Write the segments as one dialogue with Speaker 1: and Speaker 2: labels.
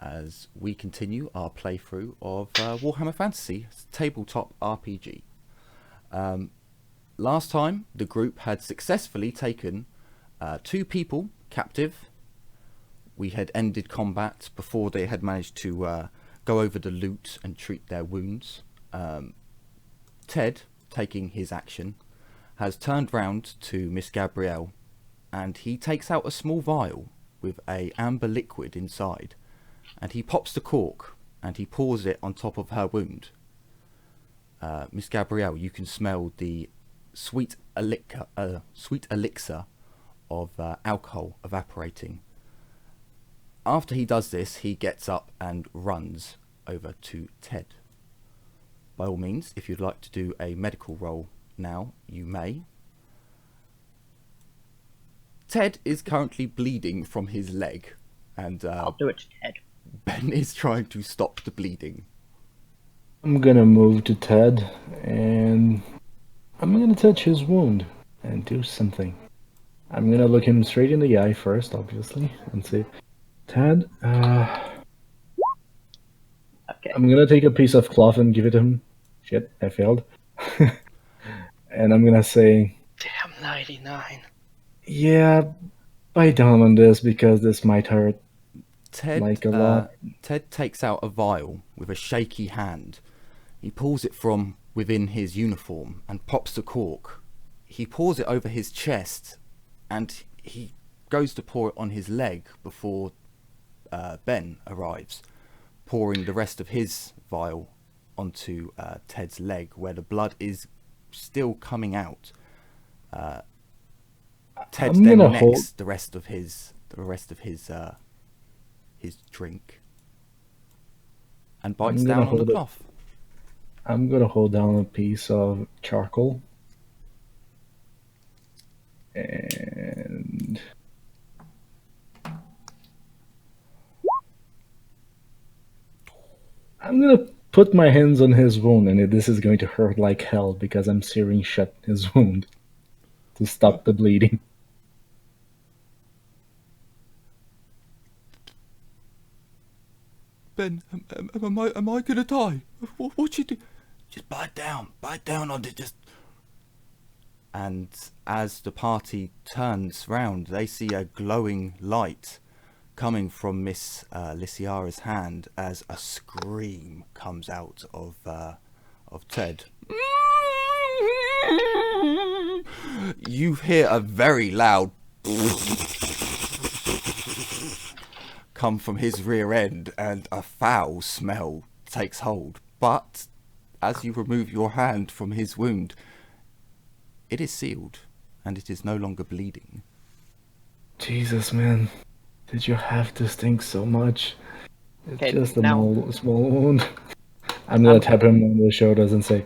Speaker 1: as we continue our playthrough of Warhammer Fantasy tabletop RPG. Last time the group had successfully taken 2 people captive. We had ended combat before they had managed to go over the loot and treat their wounds. Ted, taking his action, has turned round to Miss Gabrielle, and he takes out a small vial with a amber liquid inside, and he pops the cork and he pours it on top of her wound. Miss Gabrielle, you can smell the sweet elixir of alcohol evaporating. After he does this, he gets up and runs over to Ted. By all means, if you'd like to do a medical roll now, you may. Ted is currently bleeding from his leg, and
Speaker 2: I'll do it to Ted.
Speaker 1: Ben is trying to stop the bleeding.
Speaker 3: I'm gonna move to Ted, and I'm gonna touch his wound and do something. I'm gonna look him straight in the eye first, obviously, and say, Ted,
Speaker 2: Okay.
Speaker 3: I'm gonna take a piece of cloth and give it to him. Shit, I failed. And I'm gonna say,
Speaker 4: Damn 99.
Speaker 3: yeah, bite down on this because this might hurt.
Speaker 1: Ted,
Speaker 3: Like a lot.
Speaker 1: Ted takes out a vial with a shaky hand. He pulls it from within his uniform and pops the cork. He pours it over his chest, and he goes to pour it on his leg before Ben arrives, pouring the rest of his vial onto Ted's leg, where the blood is still coming out. Ted then necks the rest of his drink and bites down on the cloth.
Speaker 3: I'm gonna hold down a piece of charcoal and I'm gonna put my hands on his wound, and this is going to hurt like hell because I'm searing shut his wound to stop the bleeding.
Speaker 1: Ben, am I gonna die? What you do? Just bite down on it, just... And as the party turns round, they see a glowing light coming from Miss Lyciara's hand as a scream comes out of Ted. You hear a very loud come from his rear end, and a foul smell takes hold. But as you remove your hand from his wound, it is sealed, and it is no longer bleeding.
Speaker 3: Jesus, man. Did you have to stink so much? It's
Speaker 2: Okay,
Speaker 3: just a
Speaker 2: now-
Speaker 3: small wound. I'm gonna tap him on the shoulders and say,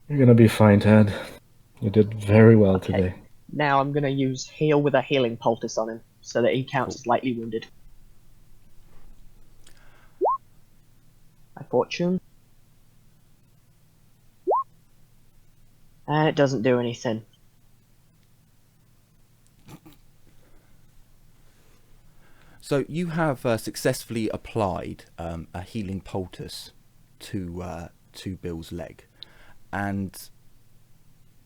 Speaker 3: you're gonna be fine, Ted. You did very well today.
Speaker 2: Now I'm going to use heal with a healing poultice on him, so that he counts as lightly wounded. My fortune. And it doesn't do anything.
Speaker 1: So you have successfully applied a healing poultice to Bill's leg, and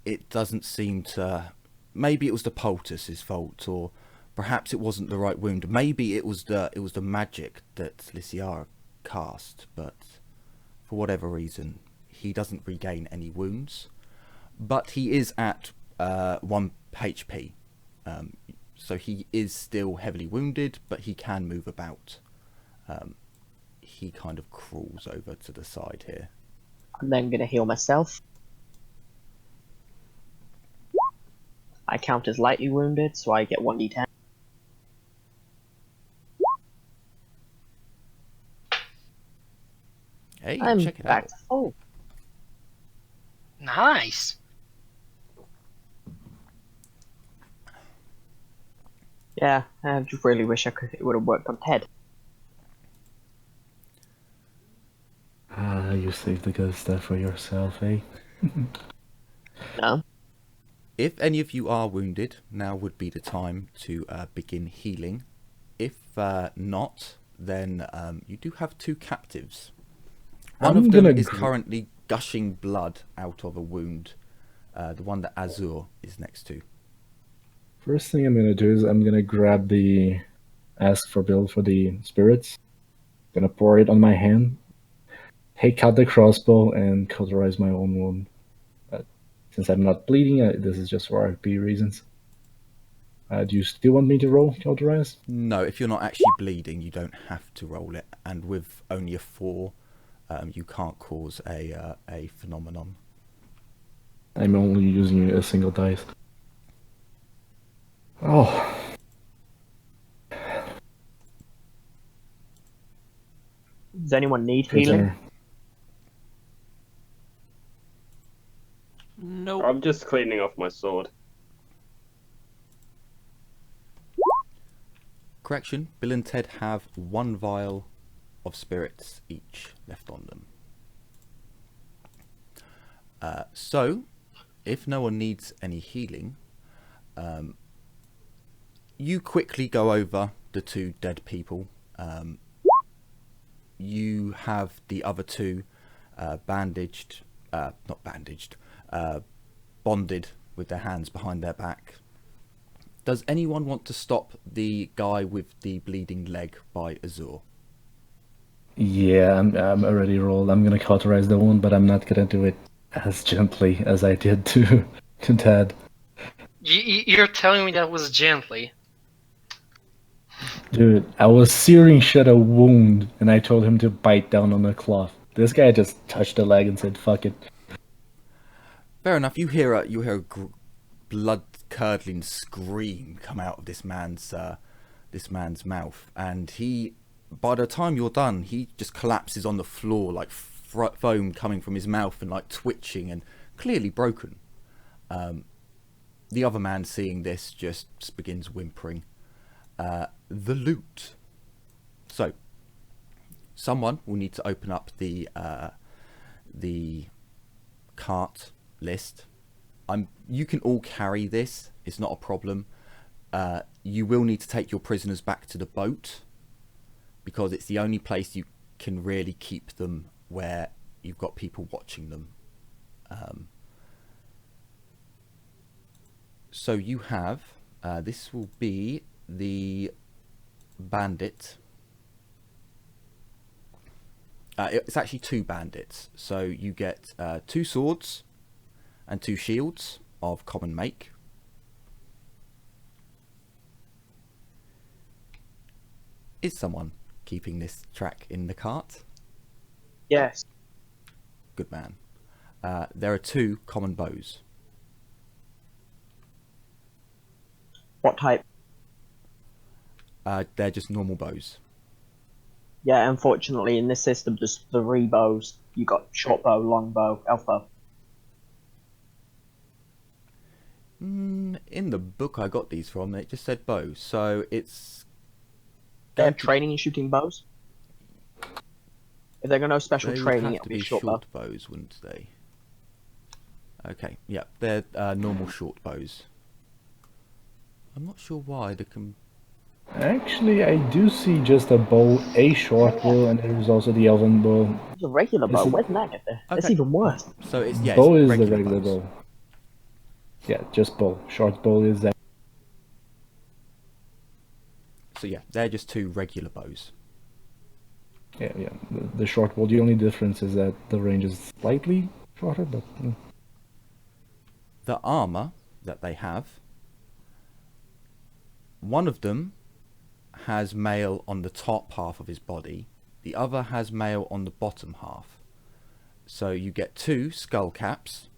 Speaker 1: it doesn't seem to... Maybe it was the poultice's fault, or perhaps it wasn't the right wound. Maybe it was the magic that Lyciara cast, but for whatever reason, he doesn't regain any wounds. But he is at 1 HP, so he is still heavily wounded, but he can move about. He kind of crawls over to the side here.
Speaker 2: I'm then going to heal myself. I count as lightly wounded, so I get 1d10.
Speaker 1: Hey,
Speaker 2: I'm
Speaker 1: check it
Speaker 2: back
Speaker 1: out.
Speaker 2: to full.
Speaker 4: Nice.
Speaker 2: Yeah, I just really wish it would have worked on Ted.
Speaker 3: Ah, you saved the good stuff for yourself, eh?
Speaker 2: No?
Speaker 1: If any of you are wounded, now would be the time to begin healing. If not, then you do have 2 captives. One
Speaker 3: I'm
Speaker 1: of them
Speaker 3: gonna
Speaker 1: is currently gushing blood out of a wound. The one that Azur is next to.
Speaker 3: First thing I'm gonna do is I'm gonna grab the ask for bill for the spirits. Gonna pour it on my hand. Take out the crossbow and cauterize my own wound. Since I'm not bleeding, this is just for RP reasons. Do you still want me to roll cauterize?
Speaker 1: No, if you're not actually bleeding, you don't have to roll it. And with only a 4, you can't cause a phenomenon.
Speaker 3: I'm only using a single dice. Oh.
Speaker 2: Does anyone need
Speaker 3: Prince
Speaker 2: healing?
Speaker 3: Henry.
Speaker 4: Nope.
Speaker 5: I'm just cleaning off my sword.
Speaker 1: Correction, Bill and Ted have 1 vial of spirits each left on them. So, if no one needs any healing, you quickly go over the 2 dead people. You have the other 2 bandaged, not bandaged, bonded with their hands behind their back. Does anyone want to stop the guy with the bleeding leg by Azur?
Speaker 3: Yeah, I'm already rolled. I'm gonna cauterize the wound, but I'm not gonna do it as gently as I did to Ted.
Speaker 4: You're telling me that was gently?
Speaker 3: Dude, I was searing shut a wound, and I told him to bite down on the cloth. This guy just touched the leg and said, "Fuck it."
Speaker 1: Fair enough. You hear a blood-curdling scream come out of this man's mouth, and by the time you're done, he just collapses on the floor, like foam coming from his mouth and like twitching and clearly broken. The other man, seeing this, just begins whimpering. The loot. So, someone will need to open up the cart list. You can all carry this. It's not a problem. You will need to take your prisoners back to the boat, because it's the only place you can really keep them where you've got people watching them. So you have, this will be the bandit. It's actually 2 bandits. So you get 2 swords and 2 shields of common make. Is someone keeping this track in the cart?
Speaker 2: Yes.
Speaker 1: Good man. There are 2 common bows.
Speaker 2: What type?
Speaker 1: They're just normal bows.
Speaker 2: Yeah, unfortunately, in this system, there's 3 bows. You got short bow, long bow, elf bow.
Speaker 1: In the book I got these from, it just said bow. So it's...
Speaker 2: They have training in shooting bows. If they're going to special
Speaker 1: They would
Speaker 2: training,
Speaker 1: have
Speaker 2: it'll
Speaker 1: to
Speaker 2: be
Speaker 1: be
Speaker 2: short bow.
Speaker 1: short bows, wouldn't they? Okay, yeah, they're normal short bows. I'm not sure why they can...
Speaker 3: Actually, I do see just a bow, a short bow, and there's also the elven bow.
Speaker 2: It's a regular bow.
Speaker 3: This is-
Speaker 2: Where did that get there? That's
Speaker 1: Okay.
Speaker 2: even worse.
Speaker 1: So it's, yeah,
Speaker 3: bow
Speaker 1: it's
Speaker 3: is the regular
Speaker 1: bows.
Speaker 3: bow. Yeah, just bow. Short bow is that.
Speaker 1: So yeah, they're just 2 regular bows.
Speaker 3: Yeah. The short bow. The only difference is that the range is slightly shorter, but.
Speaker 1: The armor that they have, one of them has mail on the top half of his body, the other has mail on the bottom half. So you get 2 skull caps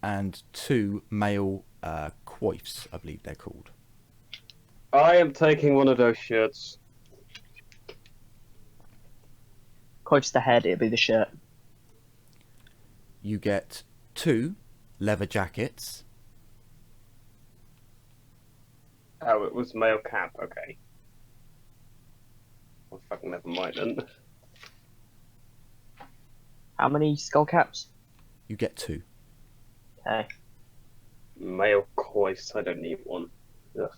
Speaker 1: and 2 mail coifs, I believe they're called.
Speaker 5: I am taking one of those shirts.
Speaker 2: Coif's the head, it'll be the shirt.
Speaker 1: You get 2 leather jackets.
Speaker 5: Oh, it was male cap, okay. Well, fucking never mind then.
Speaker 2: How many skull caps?
Speaker 1: You get 2.
Speaker 2: Okay.
Speaker 5: Male coist, I don't need one. Ugh.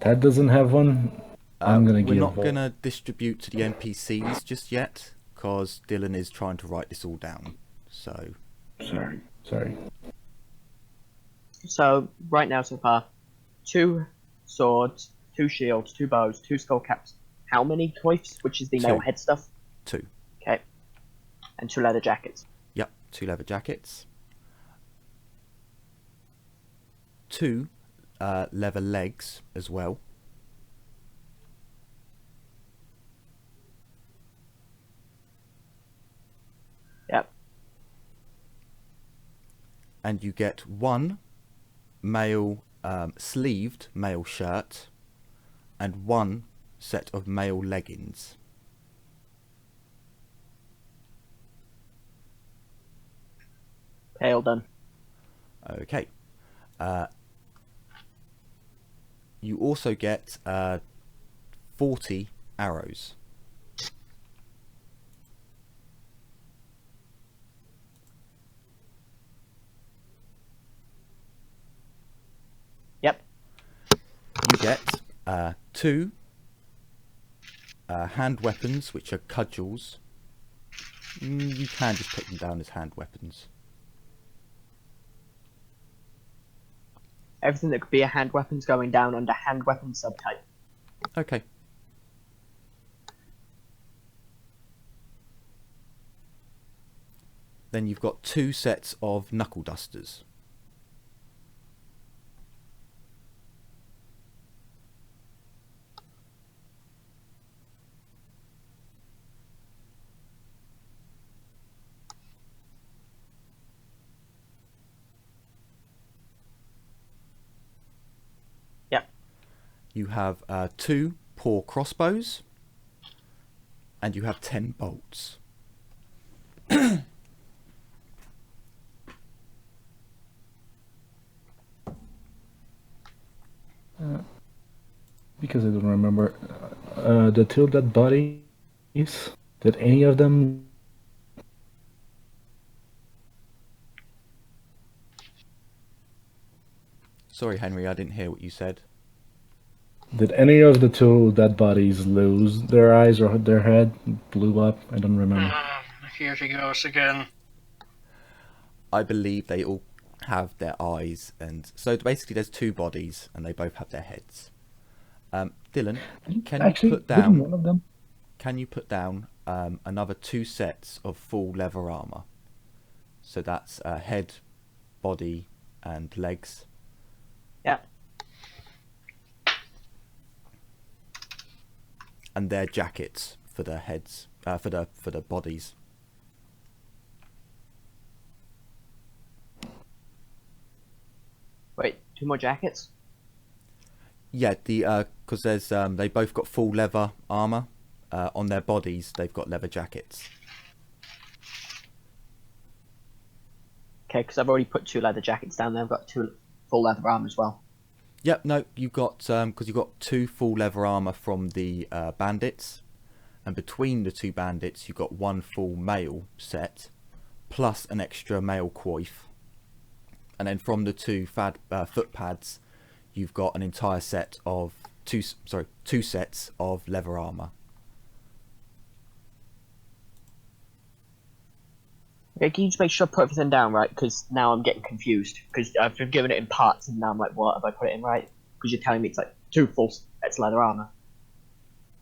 Speaker 3: Ted doesn't have one. I'm gonna
Speaker 1: We're
Speaker 3: give.
Speaker 1: not gonna distribute to the NPCs just yet, because Dylan is trying to write this all down. So.
Speaker 3: Sorry.
Speaker 2: So right now so far, 2 swords, 2 shields, 2 bows, 2 skull caps. How many coifs, which is the metal
Speaker 1: 2.
Speaker 2: head stuff?
Speaker 1: 2.
Speaker 2: Okay. And 2 leather jackets.
Speaker 1: Yep, 2 leather jackets. 2 leather legs as well.
Speaker 2: Yep.
Speaker 1: And you get 1 male sleeved male shirt and 1 set of male leggings.
Speaker 2: Okay, all done.
Speaker 1: Okay. You also get 40 arrows.
Speaker 2: Yep.
Speaker 1: You get 2 hand weapons, which are cudgels. You can just put them down as hand weapons.
Speaker 2: Everything that could be a hand weapon's going down under hand weapon subtype.
Speaker 1: Okay. Then you've got 2 sets of knuckle dusters.
Speaker 2: Yep.
Speaker 1: You have 2 paw crossbows, and you have 10 bolts.
Speaker 3: Because I don't remember. The 2 dead bodies. Did any of them?
Speaker 1: Sorry, Henry, I didn't hear what you said.
Speaker 3: Did any of the 2 dead bodies lose their eyes or their head blew up? I don't remember.
Speaker 4: Here she goes again.
Speaker 1: I believe they all have their eyes, and so basically there's 2 bodies, and they both have their heads. Dylan, can
Speaker 3: Actually,
Speaker 1: you put
Speaker 3: didn't
Speaker 1: down?
Speaker 3: one of them?
Speaker 1: Can you put down another 2 sets of full leather armor? So that's head, body, and legs.
Speaker 2: Yep.
Speaker 1: And their jackets for their heads, for the bodies.
Speaker 2: Wait, 2 more jackets?
Speaker 1: Yeah, because there's they both got full leather armor. On their bodies, they've got leather jackets.
Speaker 2: Okay, because I've already put 2 leather jackets down there. I've got 2 full leather armor as well.
Speaker 1: Yep, no, you got because you got 2 full leather armor from the bandits, and between the 2 bandits, you got 1 full mail set, plus an extra mail coif, and then from the 2 foot pads, you've got an entire set of 2 sets of leather armor.
Speaker 2: Okay, can you just make sure I put everything down right? Because now I'm getting confused. Because I've been given it in parts, and now I'm like, what, have I put it in right? Because you're telling me it's like 2 full sets of leather armor.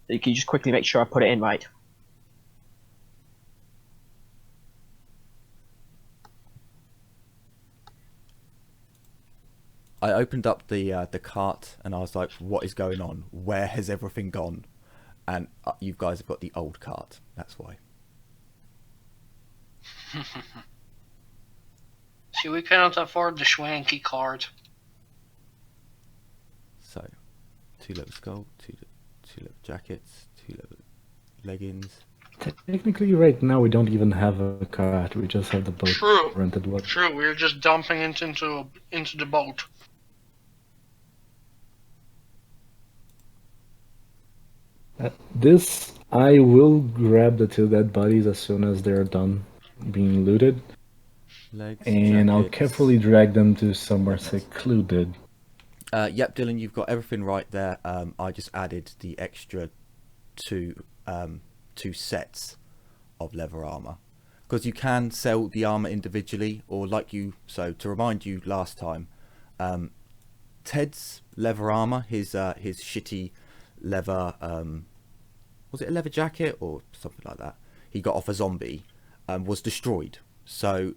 Speaker 2: So can you just quickly make sure I put it in right?
Speaker 1: I opened up the cart and I was like, what is going on? Where has everything gone? And you guys have got the old cart. That's why.
Speaker 4: See, we cannot afford the schwanky card.
Speaker 1: So, 2 leather skull, 2 leather jackets, 2 leather leggings.
Speaker 3: Technically, right now we don't even have a cart. We just have the boat
Speaker 4: True.
Speaker 3: rented one.
Speaker 4: True, we're just dumping it into the boat.
Speaker 3: This, I will grab the 2 dead bodies as soon as they're done being looted,
Speaker 1: Legs,
Speaker 3: and I'll
Speaker 1: jackets.
Speaker 3: carefully drag them to somewhere secluded.
Speaker 1: Yep, Dylan, you've got everything right there. I just added the extra two sets of leather armor, because you can sell the armor individually, or so to remind you last time, Ted's leather armor, his shitty leather, was it a leather jacket or something like that, he got off a zombie, was destroyed. So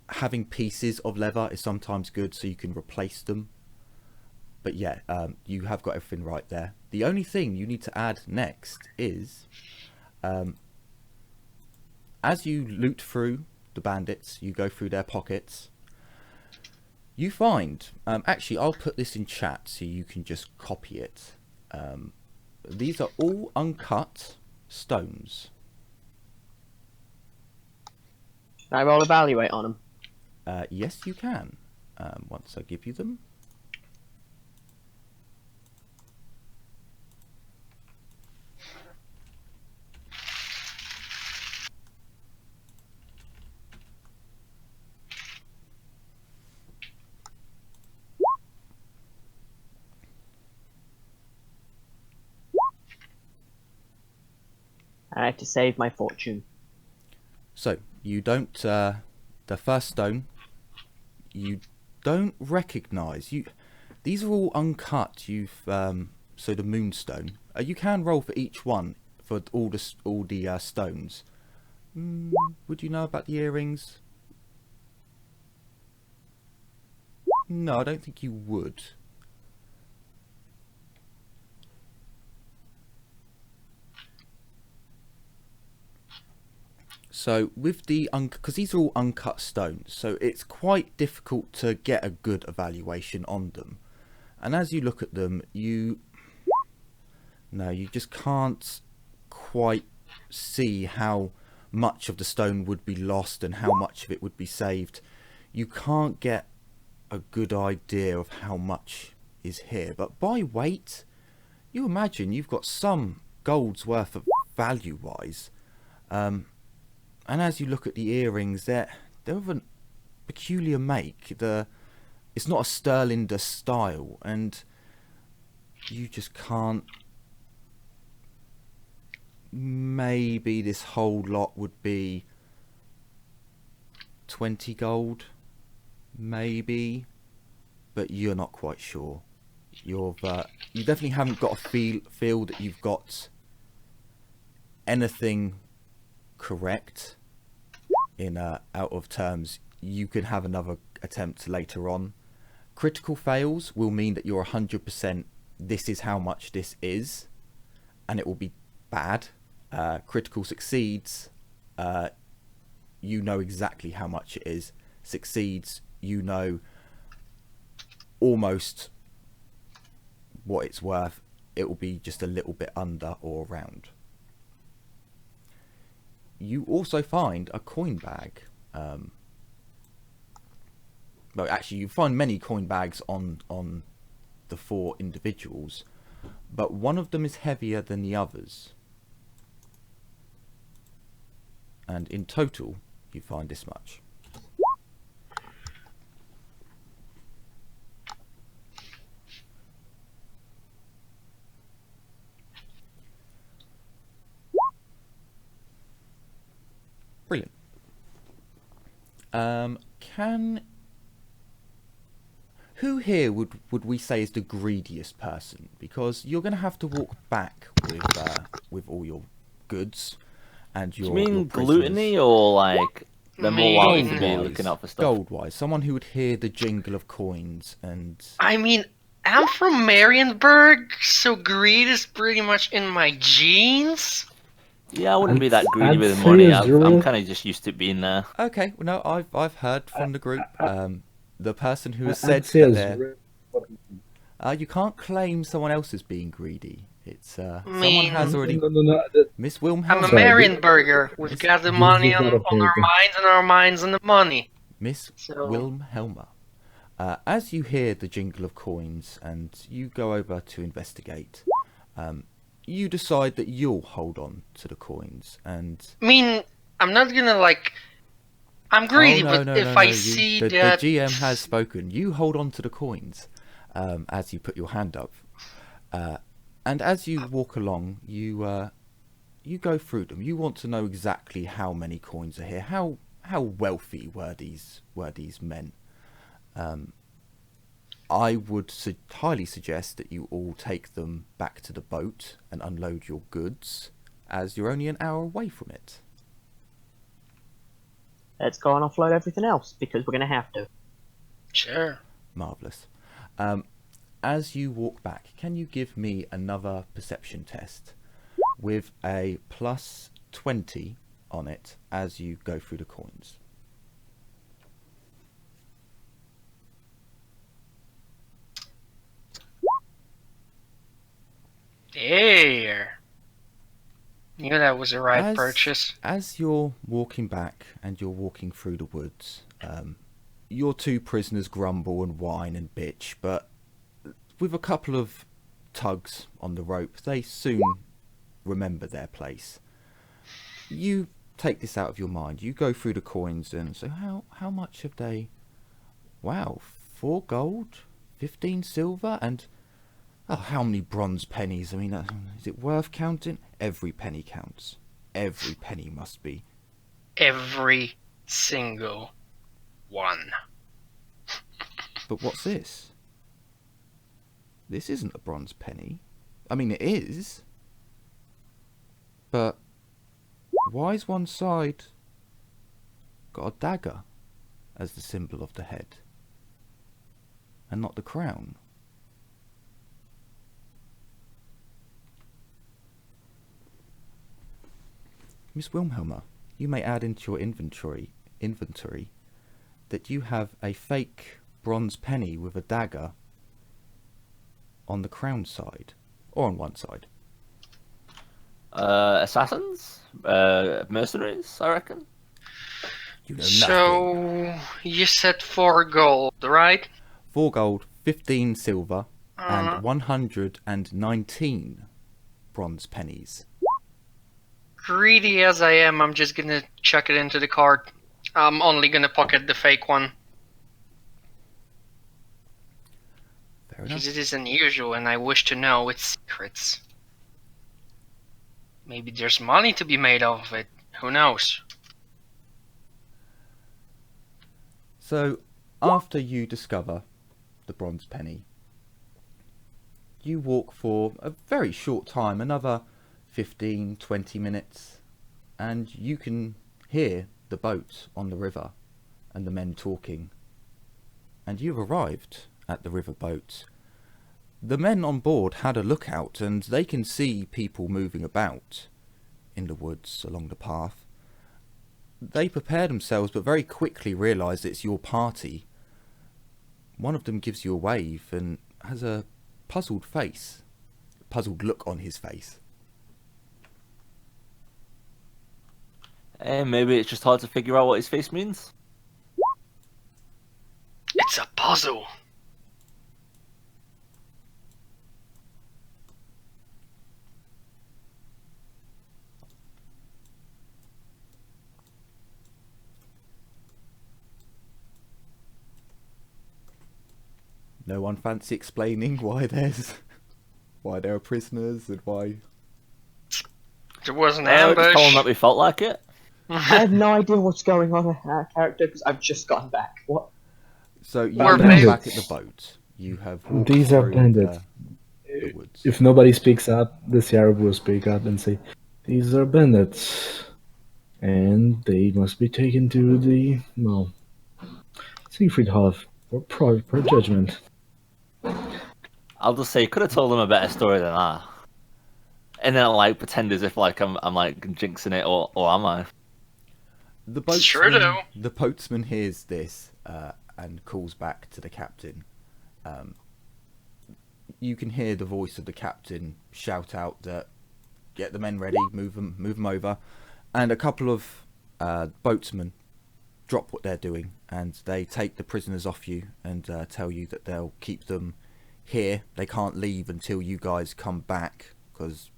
Speaker 1: having pieces of leather is sometimes good, so you can replace them. But yeah, you have got everything right there. The only thing you need to add next is, as you loot through the bandits, you go through their pockets, you find, actually I'll put this in chat so you can just copy it. These are all uncut stones.
Speaker 2: Can I roll evaluate on them?
Speaker 1: Yes, you can, once I give you them.
Speaker 2: I have to save my fortune.
Speaker 1: So you don't, the first stone, you don't recognize. These are all uncut. So the moonstone. You can roll for each one for all the stones. Would you know about the earrings? No, I don't think you would. So with the because these are all uncut stones, so it's quite difficult to get a good evaluation on them. And as you look at them, you just can't quite see how much of the stone would be lost and how much of it would be saved. You can't get a good idea of how much is here, but by weight, you imagine you've got some gold's worth of value wise. And as you look at the earrings, they're of a peculiar make. It's not a Sterlinger style, and you just can't. Maybe this whole lot would be 20 gold, maybe, but you're not quite sure. You definitely haven't got a feel that you've got anything correct in out of terms. You can have another attempt later on. Critical fails will mean that you're 100% this is how much this is, and it will be bad. Critical succeeds, you know exactly how much it is. Succeeds, you know almost what it's worth. It will be just a little bit under or around. You also find a coin bag. Well, actually, you find many coin bags on the 4 individuals, but one of them is heavier than the others. And in total, you find this much. Brilliant. Who here would we say is the greediest person? Because you're going to have to walk back with all your goods and your.
Speaker 6: Do you mean
Speaker 1: your
Speaker 6: gluttony or like they're more likely to be
Speaker 1: Gold-wise.
Speaker 6: looking out for stuff?
Speaker 1: Gold-wise, someone who would hear the jingle of coins and.
Speaker 4: I mean, I'm from Marienburg, so greed is pretty much in my genes.
Speaker 6: Yeah, I wouldn't be that greedy
Speaker 3: I'd
Speaker 6: with
Speaker 3: say
Speaker 6: money.
Speaker 3: as
Speaker 6: I'm
Speaker 3: well.
Speaker 6: kind of just used to being there.
Speaker 1: Okay, well, no, I've heard from the group. The person who has
Speaker 3: I'd
Speaker 1: said
Speaker 3: say
Speaker 1: that
Speaker 3: as
Speaker 1: they're. You can't claim someone else as being greedy. It's someone
Speaker 4: Mean.
Speaker 1: has already.
Speaker 3: No,
Speaker 1: Miss Wilhelm.
Speaker 4: I'm a
Speaker 3: Sorry,
Speaker 4: Marienburger. We've got the money on our minds and our minds on the money.
Speaker 1: Miss
Speaker 2: So-
Speaker 1: Wilhelm. As you hear the jingle of coins and you go over to investigate, you decide that you'll hold on to the coins and.
Speaker 4: I mean, I'm not gonna like. I'm greedy,
Speaker 1: Oh,
Speaker 4: but if I see
Speaker 1: the
Speaker 4: that.
Speaker 1: GM has spoken. You hold on to the coins. as you put your hand up. And as you walk along, you go through them. You want to know exactly how many coins are here. How wealthy were these men? I would highly suggest that you all take them back to the boat and unload your goods, as you're only an hour away from it.
Speaker 2: Let's go and offload everything else, because we're going to have to.
Speaker 4: Sure.
Speaker 1: Marvellous. As you walk back, can you give me another perception test with a plus 20 on it as you go through the coins?
Speaker 4: There. Knew that was the right purchase.
Speaker 1: As you're walking back and you're walking through the woods, your two prisoners grumble and whine and bitch, but with a couple of tugs on the rope, they soon remember their place. You take this out of your mind. You go through the coins and so how much have they? Wow, 4 gold, 15 silver, and how many bronze pennies? I mean, is it worth counting? Every penny counts. Every penny must be.
Speaker 4: Every single one.
Speaker 1: But what's this? This isn't a bronze penny. I mean, it is. But why's one side got a dagger as the symbol of the head and not the crown? Miss Wilhelma, you may add into your inventory that you have a fake bronze penny with a dagger on the crown side, or on one side.
Speaker 6: Assassins? Mercenaries, I reckon.
Speaker 1: You know nothing.
Speaker 4: So, you said 4 gold, right?
Speaker 1: 4 gold, 15 silver, and 119 bronze pennies.
Speaker 4: Greedy as I am, I'm just gonna chuck it into the cart. I'm only gonna pocket the fake one.
Speaker 1: Fair enough.
Speaker 4: Because it is unusual and I wish to know its secrets. Maybe there's money to be made off of it. Who knows?
Speaker 1: So, after you discover the bronze penny, you walk for a very short time, another 15-20 minutes, and you can hear the boat on the river and the men talking. And you've arrived at the river boat. The men on board had a lookout, and they can see people moving about in the woods along the path. They prepare themselves, but very quickly realise it's your party. One of them gives you a wave and has a puzzled look on his face.
Speaker 6: Maybe it's just hard to figure out what his face means.
Speaker 4: It's a puzzle.
Speaker 1: No one fancy explaining why there are prisoners and why.
Speaker 4: There was an
Speaker 6: Just tell him
Speaker 4: ambush.
Speaker 6: that we felt like it.
Speaker 2: I have no idea what's going on with our character because I've just gotten back. What?
Speaker 1: So you
Speaker 4: We're
Speaker 1: are
Speaker 2: bandits.
Speaker 1: back at the boat. You have walked
Speaker 3: These are
Speaker 1: through
Speaker 3: bandits.
Speaker 1: the woods.
Speaker 3: If nobody speaks up, the Sierra will speak up and say, "These are bandits, and they must be taken to the Siegfried Hall for judgment."
Speaker 6: I'll just say, could have told him a better story than that. And then like pretend as if like I'm like jinxing it, or am I?
Speaker 1: The boatsman,
Speaker 4: Sure do.
Speaker 1: The boatsman hears this and calls back to the captain. You can hear the voice of the captain shout out that get the men ready, move them over, and a couple of boatsmen drop what they're doing and they take the prisoners off you and tell you that they'll keep them here. They can't leave until you guys come back because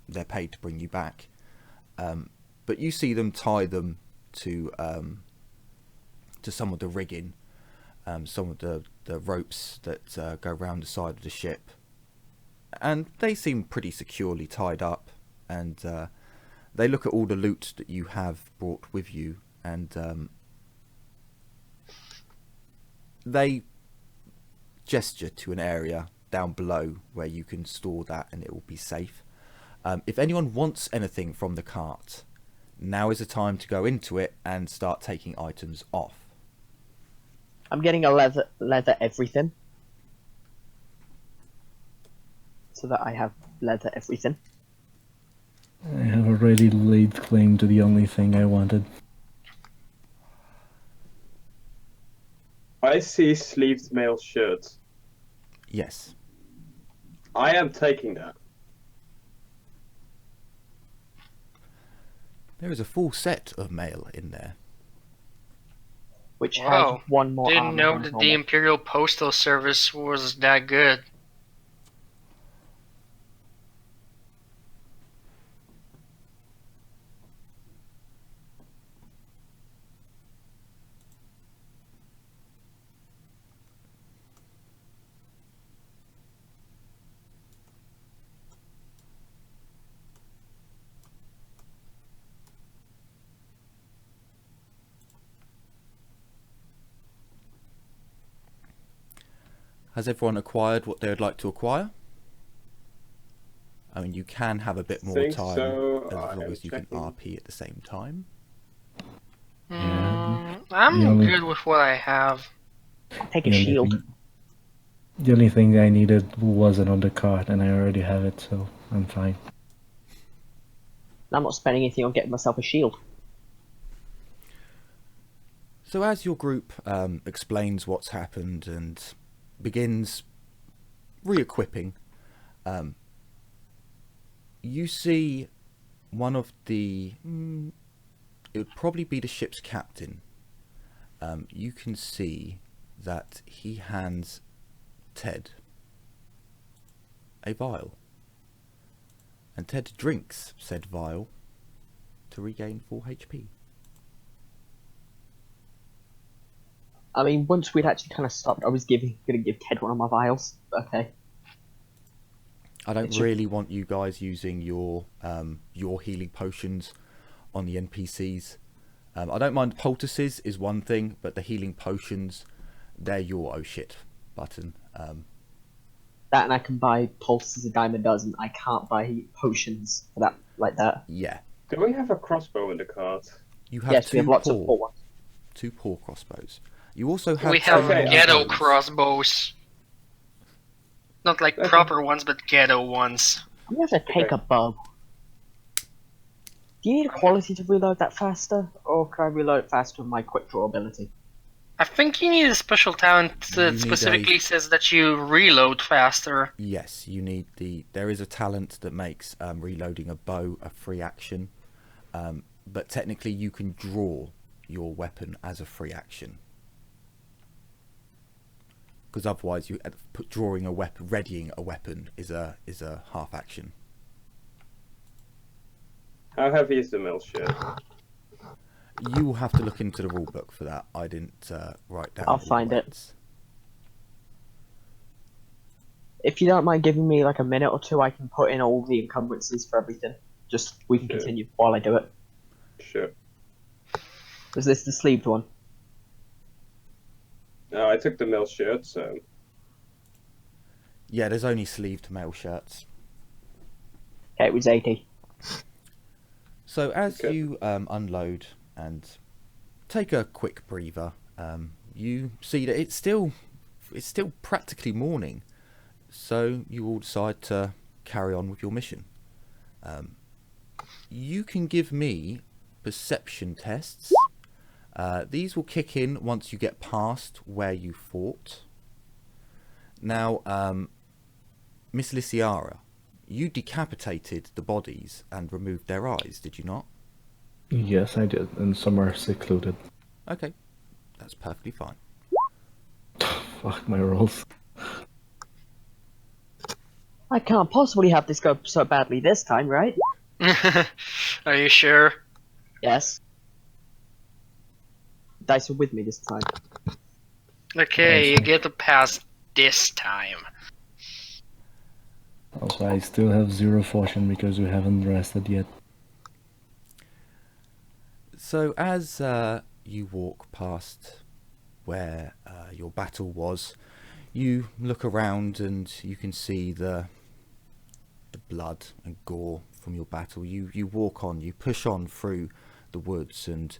Speaker 1: they're paid to bring you back. But you see them tie them to some of the rigging. some of the ropes that go around the side of the ship, and they seem pretty securely tied up. And they look at all the loot that you have brought with you, and they gesture to an area down below where you can store that and it will be safe. If anyone wants anything from the cart, now is the time to go into it and start taking items off.
Speaker 2: I'm getting a leather everything. So that I have leather everything.
Speaker 3: I have already laid claim to the only thing I wanted.
Speaker 5: I see sleeved mail shirts.
Speaker 1: Yes.
Speaker 5: I am taking that.
Speaker 1: There is a full set of mail in there.
Speaker 2: Which
Speaker 4: Wow.
Speaker 2: has one more
Speaker 4: Didn't
Speaker 2: armor
Speaker 4: know
Speaker 2: than
Speaker 4: that
Speaker 2: normal.
Speaker 4: the Imperial Postal Service was that good.
Speaker 1: Has everyone acquired what they would like to acquire? I mean, you can have a bit more
Speaker 5: Think
Speaker 1: time
Speaker 5: so.
Speaker 1: as
Speaker 5: I
Speaker 1: long
Speaker 5: am
Speaker 1: as you can
Speaker 5: checking.
Speaker 1: RP at the same time.
Speaker 4: I'm
Speaker 3: the only-
Speaker 4: good with what I have.
Speaker 2: I'll take a
Speaker 3: The only
Speaker 2: shield.
Speaker 3: thing- The only thing I needed wasn't on the cart, and I already have it, so I'm fine.
Speaker 2: I'm not spending anything on getting myself a shield.
Speaker 1: So as your group explains what's happened and begins re-equipping, you see one of the... it would probably be the ship's captain. You can see that he hands Ted a vial. And Ted drinks said vial to regain 4 HP.
Speaker 2: I mean, once we'd actually kind of stopped, I was gonna give Ted one of my vials. Okay.
Speaker 1: I don't
Speaker 2: It's
Speaker 1: really want you guys using your healing potions on the NPCs. I don't mind poultices is one thing, but the healing potions, they're your oh shit button.
Speaker 2: That and I can buy pulses a dime a dozen. I can't buy potions for that like that.
Speaker 1: Yeah,
Speaker 5: Do we have a crossbow in the cart?
Speaker 1: you have
Speaker 2: Yes, we have lots of
Speaker 1: paw,
Speaker 2: full ones.
Speaker 1: 2 paw crossbows. You also have
Speaker 4: We have
Speaker 5: Okay,
Speaker 4: ghetto
Speaker 1: bows.
Speaker 4: crossbows. Not like
Speaker 5: Okay.
Speaker 4: proper ones, but ghetto ones.
Speaker 2: I'm gonna have to take
Speaker 5: Okay.
Speaker 2: a bow. Do you need a quality to reload that faster, or can I reload it faster with my quick draw ability?
Speaker 4: I think you need a special talent
Speaker 1: You
Speaker 4: that
Speaker 1: need
Speaker 4: specifically
Speaker 1: a-
Speaker 4: says that you reload faster.
Speaker 1: Yes, you need there is a talent that makes reloading a bow a free action, but technically you can draw your weapon as a free action. Because otherwise, drawing a weapon, readying a weapon is a half action.
Speaker 5: How heavy is the mail shirt?
Speaker 1: You will have to look into the rule book for that. I didn't write down.
Speaker 2: I'll
Speaker 1: all the
Speaker 2: find it.
Speaker 1: weights.
Speaker 2: If you don't mind giving me like a minute or two, I can put in all the encumbrances for everything. Just we can
Speaker 5: Sure.
Speaker 2: continue while I do it.
Speaker 5: Sure.
Speaker 2: Was this the sleeved one?
Speaker 5: No, I took the mail shirt, so
Speaker 1: Yeah, there's only sleeved mail shirts.
Speaker 2: Okay, it was 80.
Speaker 1: So as
Speaker 5: Okay.
Speaker 1: you unload and take a quick breather, you see that it's still practically morning. So you all decide to carry on with your mission. You can give me perception tests. These will kick in once you get past where you fought. Now, Miss Lyciara, you decapitated the bodies and removed their eyes, did you not?
Speaker 3: Yes, I did, and some are secluded.
Speaker 1: Okay, that's perfectly fine.
Speaker 3: Fuck my rolls.
Speaker 2: I can't possibly have this go so badly this time, right?
Speaker 4: Are you sure?
Speaker 2: Yes. Dice are with me this time.
Speaker 4: Okay, you get to pass this time.
Speaker 3: Also, I still have 0 fortune because we haven't rested yet.
Speaker 1: So as you walk past where your battle was, you look around and you can see the blood and gore from your battle. You walk on, you push on through the woods, and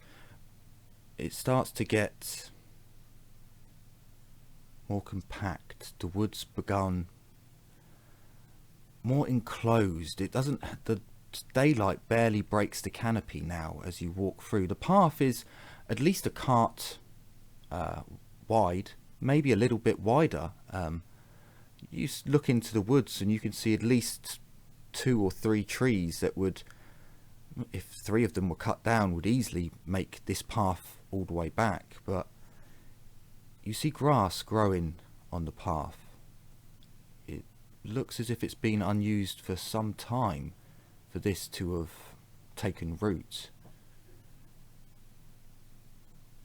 Speaker 1: it starts to get more compact. The woods begun more enclosed. The daylight barely breaks the canopy now as you walk through. The path is at least a cart wide, maybe a little bit wider. You look into the woods and you can see at least 2 or 3 trees that would, if 3 of them were cut down, would easily make this path all the way back. But you see grass growing on the path. It looks as if it's been unused for some time for this to have taken root.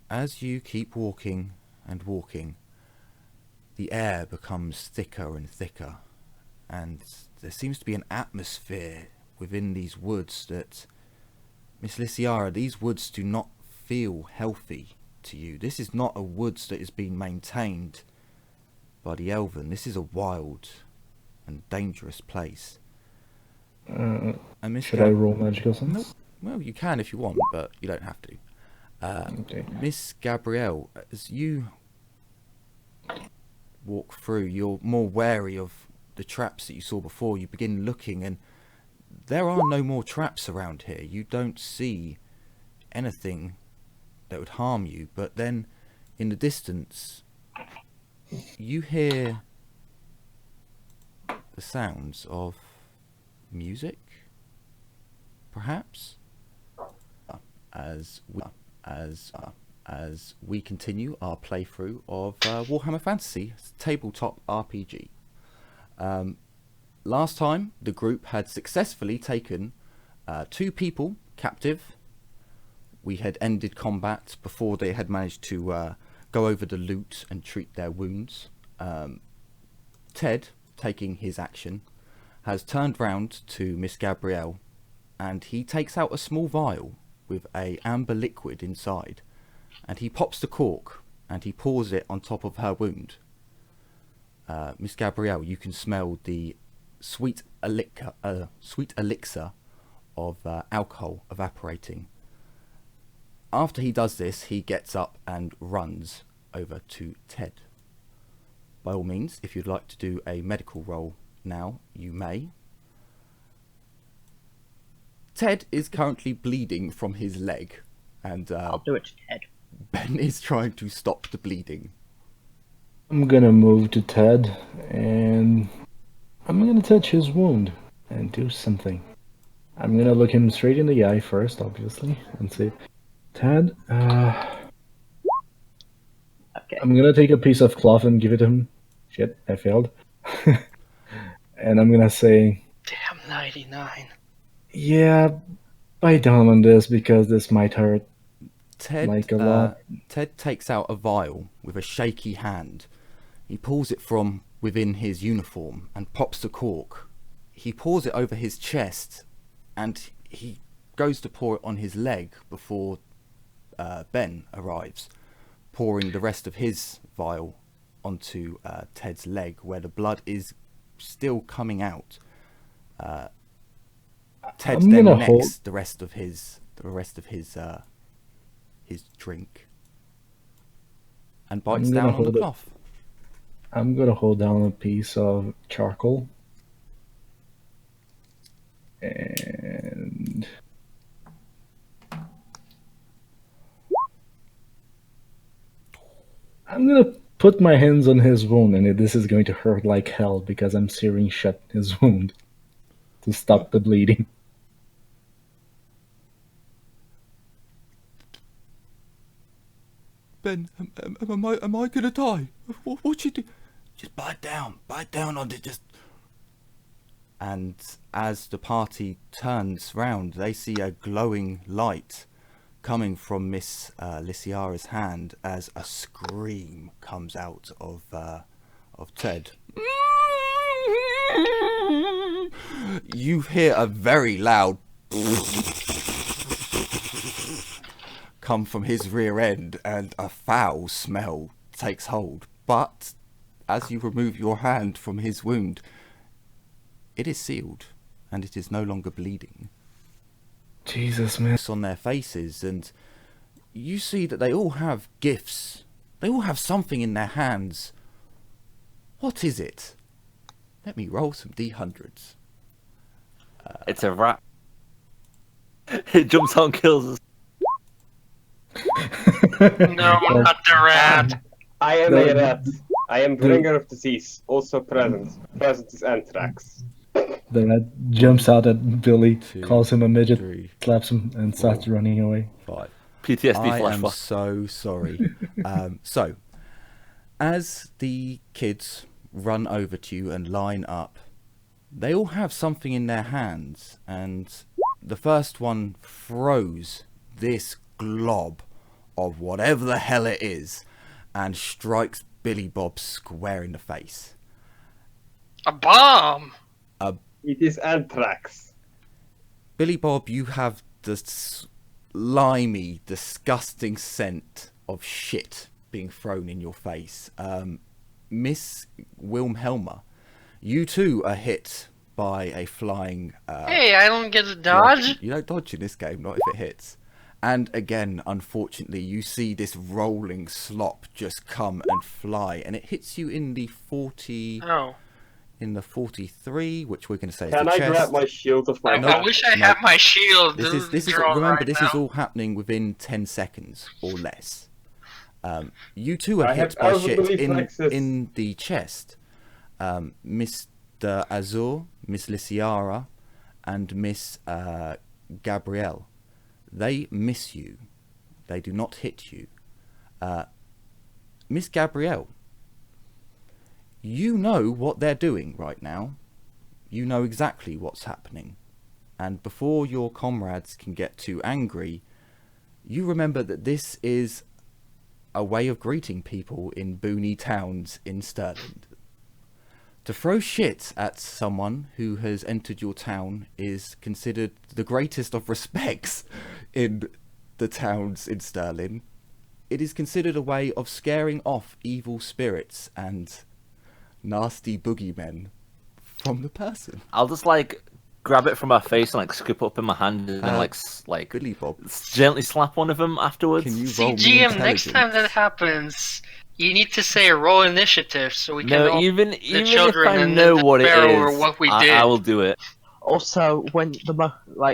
Speaker 1: As you keep walking and walking, the air becomes thicker and thicker, and there seems to be an atmosphere within these woods that, Miss Lyciara, these woods do not feel healthy to you. This is not a woods that is being maintained by the Elven. This is a wild and dangerous place. And
Speaker 3: Should I roll magic or something?
Speaker 1: No, well, you can if you want, but you don't have to.
Speaker 3: Okay.
Speaker 1: Miss Gabrielle, as you walk through, you're more wary of the traps that you saw before. You begin looking, and there are no more traps around here. You don't see anything that would harm you, but then in the distance you hear the sounds of music, perhaps, as we continue our playthrough of Warhammer Fantasy tabletop RPG. Last time the group had successfully taken 2 people captive. We had ended combat before they had managed to go over the loot and treat their wounds. Ted, taking his action, has turned round to Miss Gabrielle, and he takes out a small vial with a amber liquid inside, and he pops the cork and he pours it on top of her wound. Miss Gabrielle, you can smell the sweet elixir of alcohol evaporating. After he does this, he gets up and runs over to Ted. By all means, if you'd like to do a medical roll now, you may. Ted is currently bleeding from his leg, and
Speaker 2: I'll do it, Ted.
Speaker 1: Ben is trying to stop the bleeding.
Speaker 3: I'm gonna move to Ted, and I'm gonna touch his wound and do something. I'm gonna look him straight in the eye first, obviously, and say, Ted,
Speaker 2: Okay.
Speaker 3: I'm gonna take a piece of cloth and give it to him. Shit, I failed. And I'm gonna say,
Speaker 4: Damn 99.
Speaker 3: yeah, bite down on this because this might hurt.
Speaker 1: Ted,
Speaker 3: Like a lot.
Speaker 1: Ted takes out a vial with a shaky hand. He pulls it from within his uniform and pops the cork. He pours it over his chest, and he goes to pour it on his leg before Ben arrives, pouring the rest of his vial onto Ted's leg, where the blood is still coming out. Ted then necks the rest of his drink and bites down on the cloth.
Speaker 3: I'm gonna hold down a piece of charcoal, and I'm gonna put my hands on his wound, and this is going to hurt like hell because I'm searing shut his wound to stop the bleeding.
Speaker 1: Ben, am I gonna die? What you do? Just bite down on it. Just. And as the party turns round, they see a glowing light coming from Miss Lysiara's hand as a scream comes out of Ted. You hear a very loud come from his rear end, and a foul smell takes hold. But as you remove your hand from his wound, it is sealed, and it is no longer bleeding.
Speaker 3: Jesus, man.
Speaker 1: On their faces, and you see that they all have gifts. They all have something in their hands. What is it? Let me roll some D100s.
Speaker 6: It's a rat. It jumps out and kills us.
Speaker 4: No, not the rat.
Speaker 5: I am a rat. I am bringer of disease. Also present. Present is anthrax.
Speaker 3: The rat jumps out at Billy,
Speaker 1: 2,
Speaker 3: calls him a midget,
Speaker 1: 3,
Speaker 3: slaps him, and starts running away.
Speaker 1: 5.
Speaker 6: PTSD
Speaker 1: I am
Speaker 6: flashback.
Speaker 1: so sorry. So, as the kids run over to you and line up, they all have something in their hands, and the first one throws this glob of whatever the hell it is and strikes Billy Bob square in the face.
Speaker 4: A bomb.
Speaker 5: It is anthrax.
Speaker 1: Billy Bob, you have the slimy, disgusting scent of shit being thrown in your face. Miss Wilhelma, you too are hit by a flying...
Speaker 4: Hey, I don't get to dodge.
Speaker 1: You don't dodge in this game, not if it hits. And again, unfortunately, you see this rolling slop just come and fly, and it hits you in the 40...
Speaker 4: Oh.
Speaker 1: In the 43, which we're going to say is
Speaker 5: Can
Speaker 1: the
Speaker 5: I
Speaker 1: chest.
Speaker 5: grab my shield of my
Speaker 4: I wish I had my shield.
Speaker 1: This is
Speaker 4: drawn
Speaker 1: remember,
Speaker 4: right
Speaker 1: this
Speaker 4: now.
Speaker 1: is all happening within 10 seconds or less. You two are
Speaker 5: I
Speaker 1: hit
Speaker 5: have
Speaker 1: by shit
Speaker 5: reflexes.
Speaker 1: in the chest. Mr. Azur, Miss Lysiara, and Miss Gabrielle. They miss you. They do not hit you. Miss Gabrielle, you know what they're doing right now. You know exactly what's happening. And before your comrades can get too angry, you remember that this is a way of greeting people in boony towns in Stirland. To throw shit at someone who has entered your town is considered the greatest of respects in the towns in Stirling. It is considered a way of scaring off evil spirits and nasty boogeymen from the person.
Speaker 6: I'll just like grab it from her face and like scoop it up in my hand and then like
Speaker 1: Billy Bob,
Speaker 6: gently slap one of them afterwards.
Speaker 1: can you
Speaker 4: See,
Speaker 1: roll me
Speaker 4: GM, next
Speaker 1: intelligence?
Speaker 4: time that happens, you need to say roll initiative so we can
Speaker 6: No,
Speaker 4: all
Speaker 6: even if
Speaker 4: children
Speaker 6: I
Speaker 4: and
Speaker 6: know
Speaker 4: the
Speaker 6: what it
Speaker 4: barrel or
Speaker 6: is,
Speaker 4: what we
Speaker 6: I
Speaker 4: did.
Speaker 6: will do it.
Speaker 2: Also, when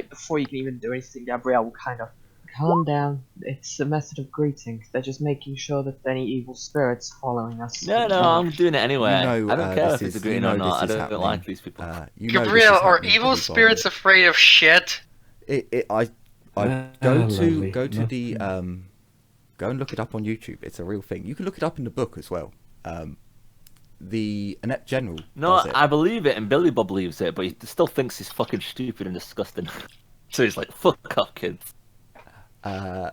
Speaker 2: before you can even do anything, Gabrielle will kind of calm down. It's a method of greeting. They're just making sure that any evil spirits following us.
Speaker 6: No, I'm doing it anyway.
Speaker 1: You know,
Speaker 6: I don't care
Speaker 1: this
Speaker 6: if it's
Speaker 1: is-
Speaker 6: a greeting
Speaker 1: you
Speaker 6: or
Speaker 1: know
Speaker 6: not. I
Speaker 1: this is
Speaker 6: don't
Speaker 1: happening.
Speaker 6: like these people.
Speaker 1: You know this is
Speaker 4: Gabriel, are
Speaker 1: happening,
Speaker 4: evil
Speaker 1: Billy Bob.
Speaker 4: spirits afraid of shit?
Speaker 1: I go
Speaker 3: lovely.
Speaker 1: to the go and look it up on YouTube. It's a real thing. You can look it up in the book as well. The Inept General
Speaker 6: No,
Speaker 1: does it.
Speaker 6: I believe it, and Billy Bob believes it, but he still thinks he's fucking stupid and disgusting. So he's like, "Fuck off, kids." I'm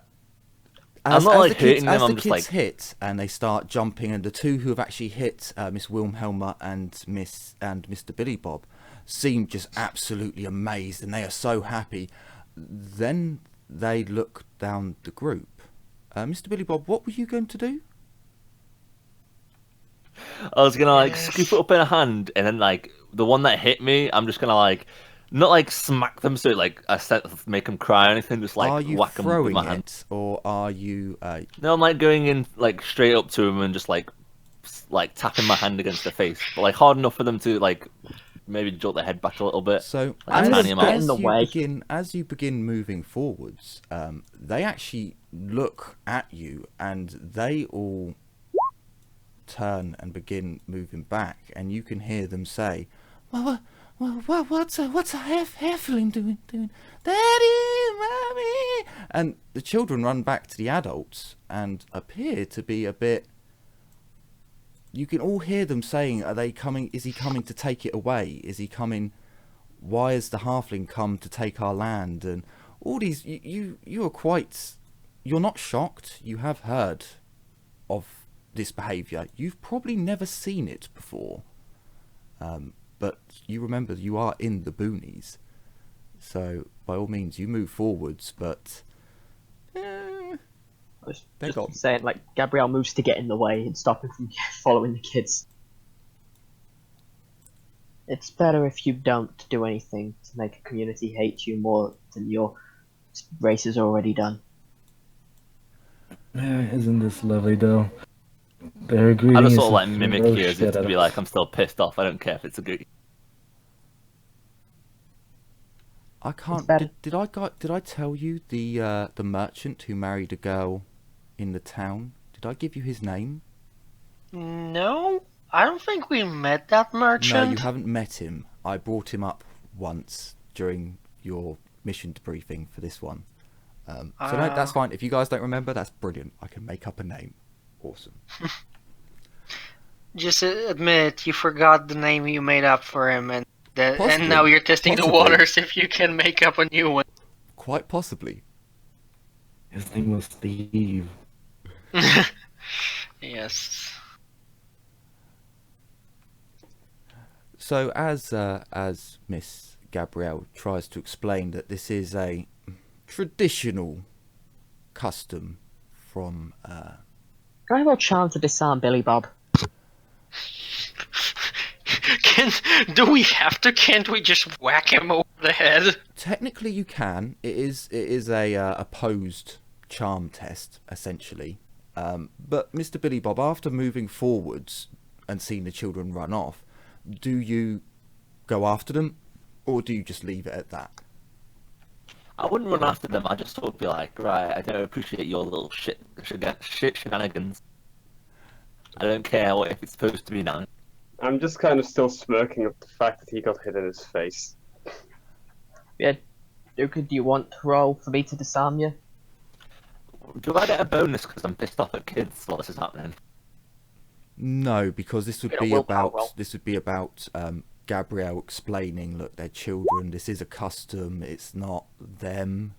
Speaker 6: not, like, hating them,
Speaker 1: as
Speaker 6: I'm
Speaker 1: the
Speaker 6: just,
Speaker 1: kids
Speaker 6: like-
Speaker 1: hit and they start jumping, and the two who have actually hit Miss Wilhelma and Mr. Billy Bob seem just absolutely amazed, and they are so happy. Then they look down the group. Mr. Billy Bob, what were you going to do?
Speaker 6: I was gonna like
Speaker 4: Yes.
Speaker 6: scoop it up in a hand, and then like the one that hit me, I'm just gonna like not like smack them so like I said make them cry or anything, just like
Speaker 1: Are you
Speaker 6: whack them with
Speaker 1: throwing
Speaker 6: my hand.
Speaker 1: it, or are you?
Speaker 6: No, I'm like going in like straight up to them and just like tapping my hand against their face, but like hard enough for them to like maybe jolt their head back a little bit.
Speaker 1: So
Speaker 6: Like a tiny amount.
Speaker 2: in the way.
Speaker 1: as you begin moving forwards, they actually look at you, and they all turn and begin moving back, and you can hear them say, "Well, what's a halfling doing? Daddy, mommy!" And the children run back to the adults and appear to be a bit. You can all hear them saying, "Are they coming? Is he coming to take it away? Is he coming? Why has the halfling come to take our land?" And all these, you are quite you're not shocked. You have heard of this behaviour. You've probably never seen it before. But you remember you are in the boonies. So, by all means, you move forwards, but...
Speaker 2: I was
Speaker 1: They
Speaker 2: just
Speaker 1: got-
Speaker 2: saying, like, Gabrielle moves to get in the way and stop him from following the kids. It's better if you don't do anything to make a community hate you more than your race has already done.
Speaker 3: Isn't this lovely, though? Their
Speaker 6: I
Speaker 3: greeting
Speaker 6: just
Speaker 3: is
Speaker 6: sort of
Speaker 3: to
Speaker 6: like mimic
Speaker 3: throw
Speaker 6: you as
Speaker 3: shit
Speaker 6: if to
Speaker 3: at
Speaker 6: be
Speaker 3: us.
Speaker 6: like, I'm still pissed off. I don't care if it's a good.
Speaker 1: I can't...
Speaker 2: better.
Speaker 1: Did I tell you the merchant who married a girl in the town? Did I give you his name?
Speaker 4: No, I don't think we met that merchant.
Speaker 1: No, you haven't met him. I brought him up once during your mission debriefing for this one. So no, that's fine. If you guys don't remember, that's brilliant. I can make up a name. Awesome.
Speaker 4: Just admit you forgot the name you made up for him, and
Speaker 1: Possibly.
Speaker 4: now you're testing the
Speaker 1: Possibly.
Speaker 4: waters if you can make up a new one.
Speaker 1: Quite possibly.
Speaker 3: His name was Steve.
Speaker 4: Yes.
Speaker 1: So as Miss Gabrielle tries to explain that this is a traditional custom from
Speaker 2: Can I have a charm to disarm Billy Bob?
Speaker 4: Do we have to? Can't we just whack him over the head?
Speaker 1: technically you can. It is a opposed charm test essentially. But Mr. Billy Bob, after moving forwards and seeing the children run off, do you go after them, or do you just leave it at that?
Speaker 6: I wouldn't run after them. I just would be like, right, I don't appreciate your little shit shenanigans. I don't care what if it's supposed to be now.
Speaker 5: I'm just kind of still smirking at the fact that he got hit in his face.
Speaker 2: Yeah, Duke, do you want to roll for me to disarm you?
Speaker 6: Do I get a bonus because I'm pissed off at kids while this is happening?
Speaker 1: No, because this would
Speaker 2: Get a
Speaker 1: be
Speaker 2: willpower
Speaker 1: about
Speaker 2: roll.
Speaker 1: Gabrielle explaining, look, they're children. This is a custom. It's not them.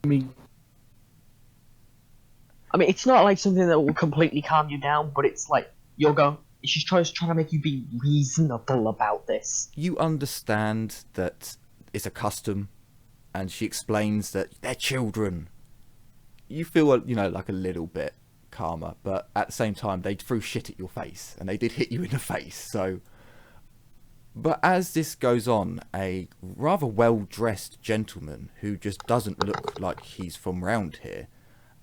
Speaker 3: I mean,
Speaker 2: it's not like something that will completely calm you down, but it's like you're going. She's trying to make you be reasonable about this.
Speaker 1: You understand that it's a custom, and she explains that they're children. You feel, like a little bit calmer, but at the same time, they threw shit at your face, and they did hit you in the face, so... But as this goes on, a rather well-dressed gentleman, who just doesn't look like he's from round here,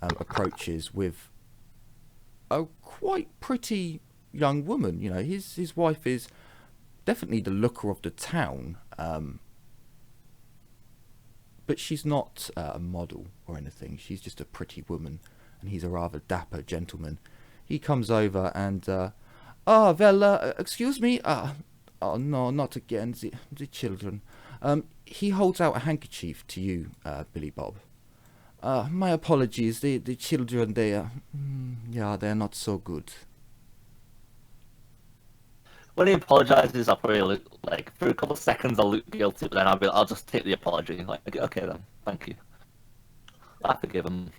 Speaker 1: approaches with a quite pretty young woman. His wife is definitely the looker of the town, but she's not a model or anything. She's just a pretty woman, and he's a rather dapper gentleman. He comes over and, excuse me, oh no, not again, the children. He holds out a handkerchief to you, Billy Bob. My apologies, the children, they're not so good.
Speaker 6: When he apologizes, I'll probably look, for a couple of seconds I'll look guilty, but then I'll just take the apology. Okay then, thank you. I forgive him.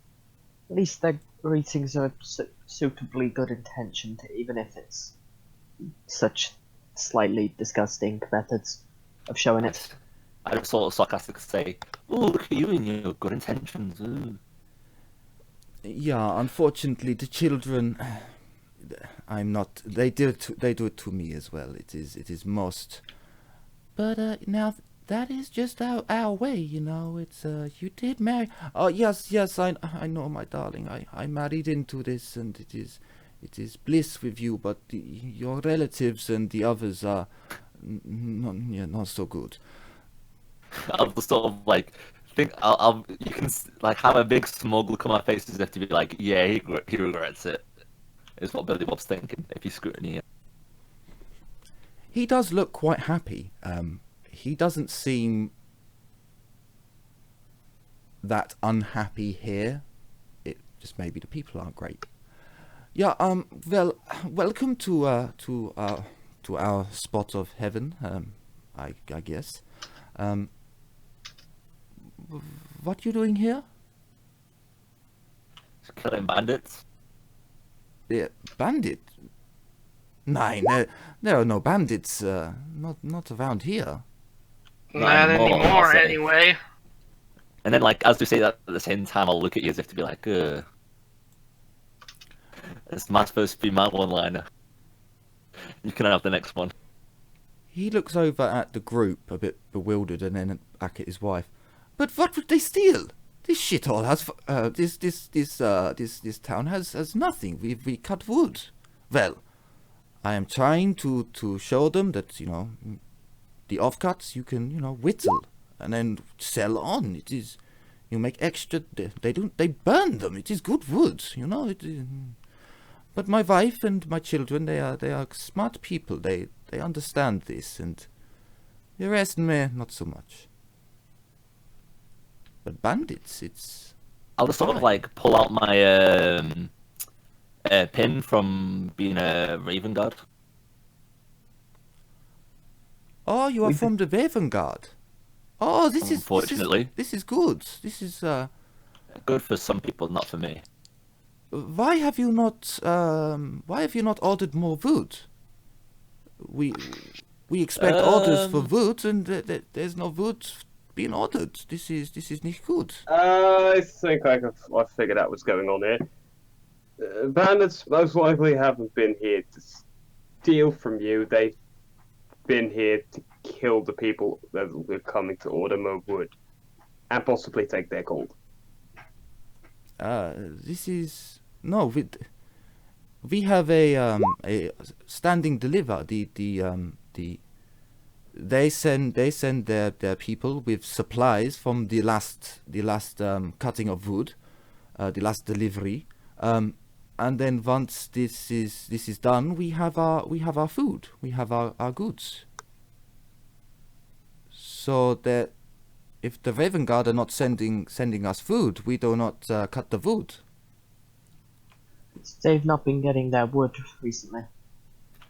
Speaker 2: At least their greetings are suitably good intentioned, even if it's such slightly disgusting methods of showing it.
Speaker 6: I just sort of sarcastically say, "Ooh, look at you and your good intentions." Ooh.
Speaker 1: Yeah, unfortunately, the children, I'm not. They do it to me as well. It is most. But now that is just our way, It's you did marry. Oh yes, I know, my darling. I married into this, and it is bliss with you. But your relatives and the others are not so good.
Speaker 6: I'll just sort of think you can have a big smug look on my face as if to be like, yeah, he regrets it. Is what Billy Bob's thinking if he's scrutiny it.
Speaker 1: He does look quite happy. He doesn't seem that unhappy here. It just maybe the people aren't great. Yeah. Well, welcome to our spot of heaven. I guess. what you doing here?
Speaker 6: Killing bandits.
Speaker 1: Yeah, bandit? Nein, there are no bandits, not around here.
Speaker 4: Not
Speaker 6: anymore,
Speaker 4: anymore,
Speaker 6: I'll say.
Speaker 4: anyway.
Speaker 6: And then, like, as we say that at the same time, I'll look at you as if to be like, It's my supposed to be my one-liner. You can have the next one.
Speaker 1: He looks over at the group, a bit bewildered, and then back at his wife. But what would they steal? This shithole has, this town has nothing. We cut wood. Well, I am trying to show them that, the offcuts you can, whittle and then sell on. It is, you make extra, they burn them. It is good wood, But my wife and my children, they are smart people. They understand this, and the rest, not so much. But bandits, it's...
Speaker 6: I'll just sort of like pull out my pin from being a Raven Guard.
Speaker 1: Oh, you are from the Raven Guard. Oh,
Speaker 6: Unfortunately.
Speaker 1: This is good. This is
Speaker 6: Good for some people, not for me.
Speaker 1: Why have you not ordered more wood? We expect orders for wood, and there's no wood being ordered. This is not good.
Speaker 5: I think I figured out what's going on here. Bandits most likely haven't been here to steal from you. They've been here to kill the people that were coming to order more wood, and possibly take their gold.
Speaker 1: This is no. We have a standing deliver. They send their people with supplies from the last cutting of wood, the last delivery. And then once this is done, we have our food. We have our goods. So that if the Raven Guard are not sending us food, we do not cut the wood.
Speaker 2: They've not been getting their wood recently.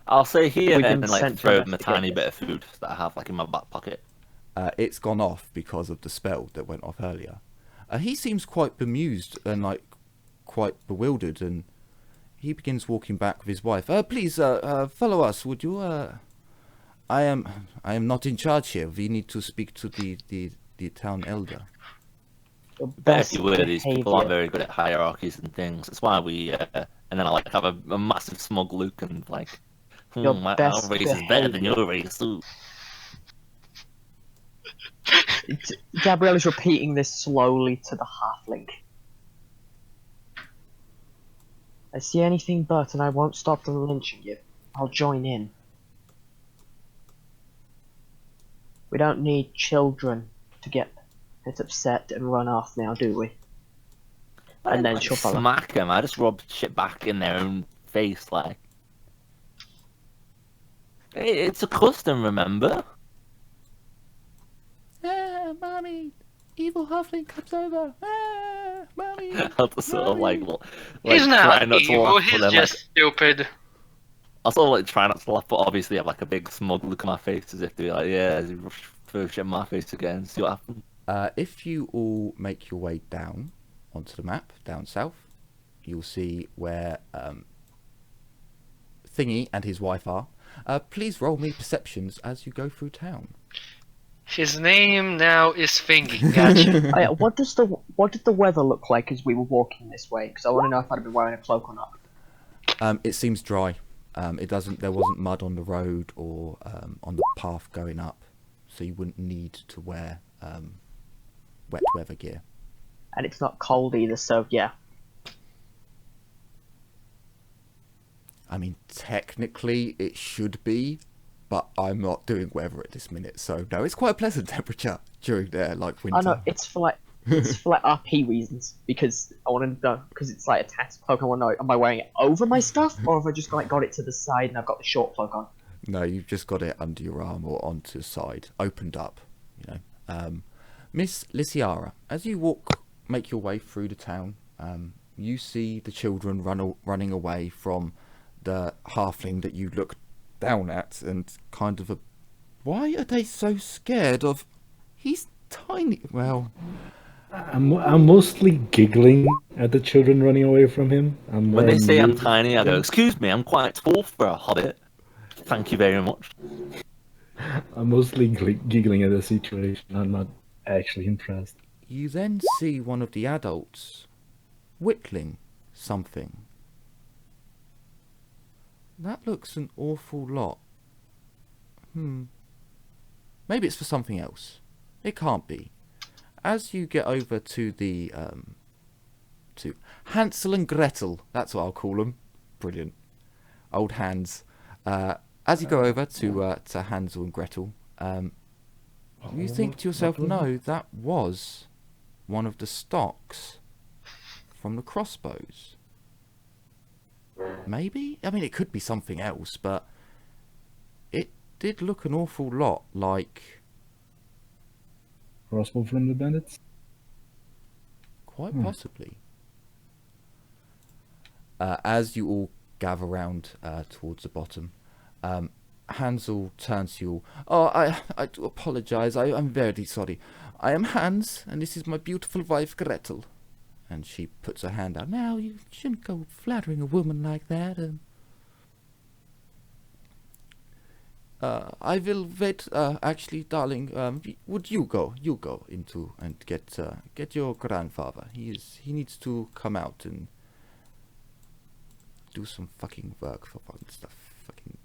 Speaker 6: I'll say here
Speaker 2: We
Speaker 6: and
Speaker 2: can
Speaker 6: like
Speaker 2: send
Speaker 6: throw
Speaker 2: them
Speaker 6: them a
Speaker 2: to get
Speaker 6: tiny
Speaker 2: it.
Speaker 6: bit of food that I have like in my back pocket.
Speaker 1: It's gone off because of the spell that went off earlier. He seems quite bemused and like quite bewildered, and he begins walking back with his wife. Please, follow us, would you? I am not in charge here. We need to speak to the town elder.
Speaker 2: The
Speaker 6: If
Speaker 2: best
Speaker 6: you were, these people aren't
Speaker 2: behaviour.
Speaker 6: very good at hierarchies and things. That's why we and then I like have a massive smug look and like,
Speaker 2: Your
Speaker 6: our
Speaker 2: best
Speaker 6: race is better than
Speaker 2: behaviour.
Speaker 6: your race. Ooh.
Speaker 2: Gabrielle is repeating this slowly to the halfling. I see anything but, and I won't stop them lynching you. I'll join in. We don't need children to get upset and run off now, do we?
Speaker 6: I
Speaker 2: And then
Speaker 6: didn't,
Speaker 2: she'll follow.
Speaker 6: smack them. I just rub shit back in their own face, like. It's a custom, remember?
Speaker 1: Mommy, evil halfling comes over. Mommy.
Speaker 6: I'll just sort of like
Speaker 4: He's
Speaker 6: try
Speaker 4: not
Speaker 6: not to
Speaker 4: evil,
Speaker 6: laugh,
Speaker 4: he's
Speaker 6: but then,
Speaker 4: just
Speaker 6: like,
Speaker 4: stupid.
Speaker 6: I'll sort of like try not to laugh, but obviously have like a big smug look on my face as if to be like, yeah, throw shit in my face again, see what happens.
Speaker 1: If you all make your way down onto the map, down south, you'll see where Thingy and his wife are. Please roll me perceptions as you go through town.
Speaker 4: His name now is Fingy. Gotcha.
Speaker 2: Oh, yeah, what did the weather look like as we were walking this way? Because I want to know if I'd been wearing a cloak or not.
Speaker 1: It seems dry. There wasn't mud on the road or on the path going up, so you wouldn't need to wear wet weather gear.
Speaker 2: And it's not cold either, so yeah.
Speaker 1: I mean, technically it should be, but I'm not doing weather at this minute, so no, it's quite a pleasant temperature during there, like winter.
Speaker 2: I know it's for like RP reasons, because I want to know, because it's like a task cloak. I want to know, am I wearing it over my stuff, or have I just like got it to the side and I've got the short cloak on?
Speaker 1: No, you've just got it under your arm or onto the side, opened up, Miss Lysiara, as you make your way through the town, you see the children running away from the halfling that you look down at, and kind of why are they so scared of? He's tiny. Well,
Speaker 3: I'm mostly giggling at the children running away from him. I'm
Speaker 6: When
Speaker 3: more
Speaker 6: they say I'm
Speaker 3: amused
Speaker 6: tiny, I
Speaker 3: at
Speaker 6: go,
Speaker 3: them.
Speaker 6: "Excuse me, I'm quite tall for a hobbit. Thank you very much."
Speaker 3: I'm mostly giggling at the situation. I'm not actually impressed.
Speaker 1: you then see one of the adults whittling something. That looks an awful lot. Maybe it's for something else. It can't be. As you get over to the to Hansel and Gretel, that's what I'll call them. Brilliant, old Hans. As you go over to Hansel and Gretel, you think to yourself, no, that was one of the stocks from the crossbows. Maybe? I mean, it could be something else, but it did look an awful lot like...
Speaker 3: Crossbow from the bandits?
Speaker 1: Quite possibly. As you all gather round towards the bottom, Hansel turns to you all. Oh, I do apologise. I'm very sorry. I am Hans, and this is my beautiful wife, Gretel. And she puts her hand out. Now, you shouldn't go flattering a woman like that. I will wait. Actually, darling, would you go? You go into and get your grandfather. He needs to come out and do some fucking work for fucking stuff. Fucking.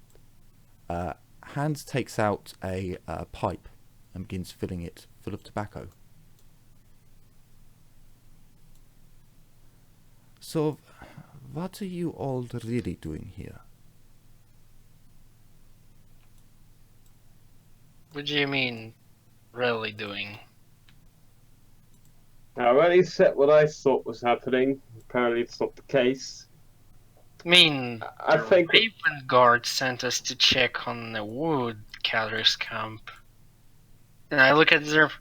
Speaker 1: Hans takes out a pipe and begins filling it full of tobacco. So, what are you all really doing here?
Speaker 4: What do you mean, really doing?
Speaker 5: I already said what I thought was happening. Apparently, it's not the case.
Speaker 4: I mean,
Speaker 5: I
Speaker 4: the
Speaker 5: think-
Speaker 4: Raven Guard sent us to check on the woodcutter's camp. And I look at their...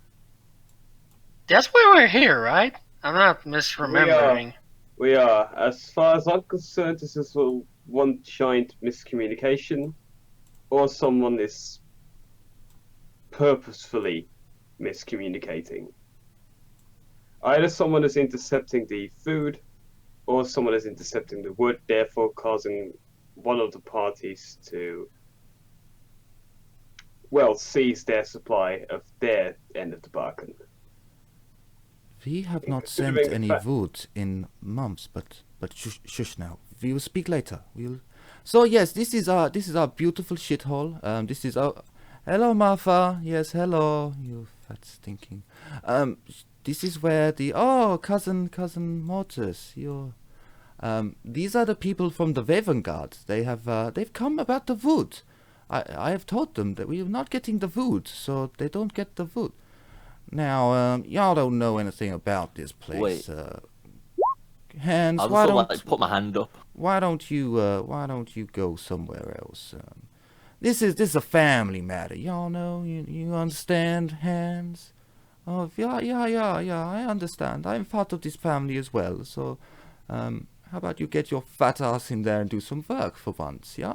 Speaker 4: That's why we're here, right? I'm not misremembering.
Speaker 5: We are. As far as I'm concerned, this is one giant miscommunication, or someone is purposefully miscommunicating. Either someone is intercepting the food, or someone is intercepting the wood, therefore causing one of the parties to, well, seize their supply of their end of the bargain.
Speaker 1: We have not sent
Speaker 5: Considering the
Speaker 1: any
Speaker 5: fact-
Speaker 1: wood in months, but shush now. We will speak later. So yes, this is our beautiful shithole. This is our... Hello, Martha. Yes, hello. You fat stinking. This is where the... Oh, cousin Mortis. You're... These are the people from the Raven Guard. They've come about the wood. I have told them that we are not getting the wood, so they don't get the wood. Now, y'all don't know anything about this place.
Speaker 6: Wait.
Speaker 1: Hans,
Speaker 6: I'll
Speaker 1: why
Speaker 6: just
Speaker 1: don't...
Speaker 6: like put my hand up.
Speaker 1: Why don't you go somewhere else? This is a family matter. Y'all know, you understand, Hans? Oh, yeah, I understand. I'm part of this family as well, so, how about you get your fat ass in there and do some work for once, yeah?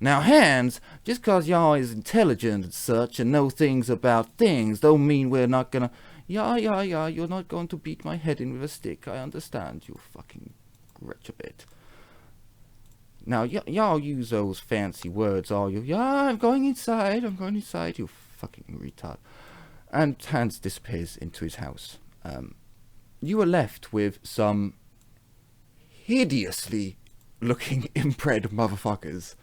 Speaker 1: Now, Hans, just 'cause y'all is intelligent and such and know things about things, don't mean we're not gonna... Yeah, you're not going to beat my head in with a stick. I understand, you fucking wretchabit. Now, y'all use those fancy words, all you. Yeah, I'm going inside, you fucking retard. And Hans disappears into his house. You are left with some hideously looking inbred motherfuckers.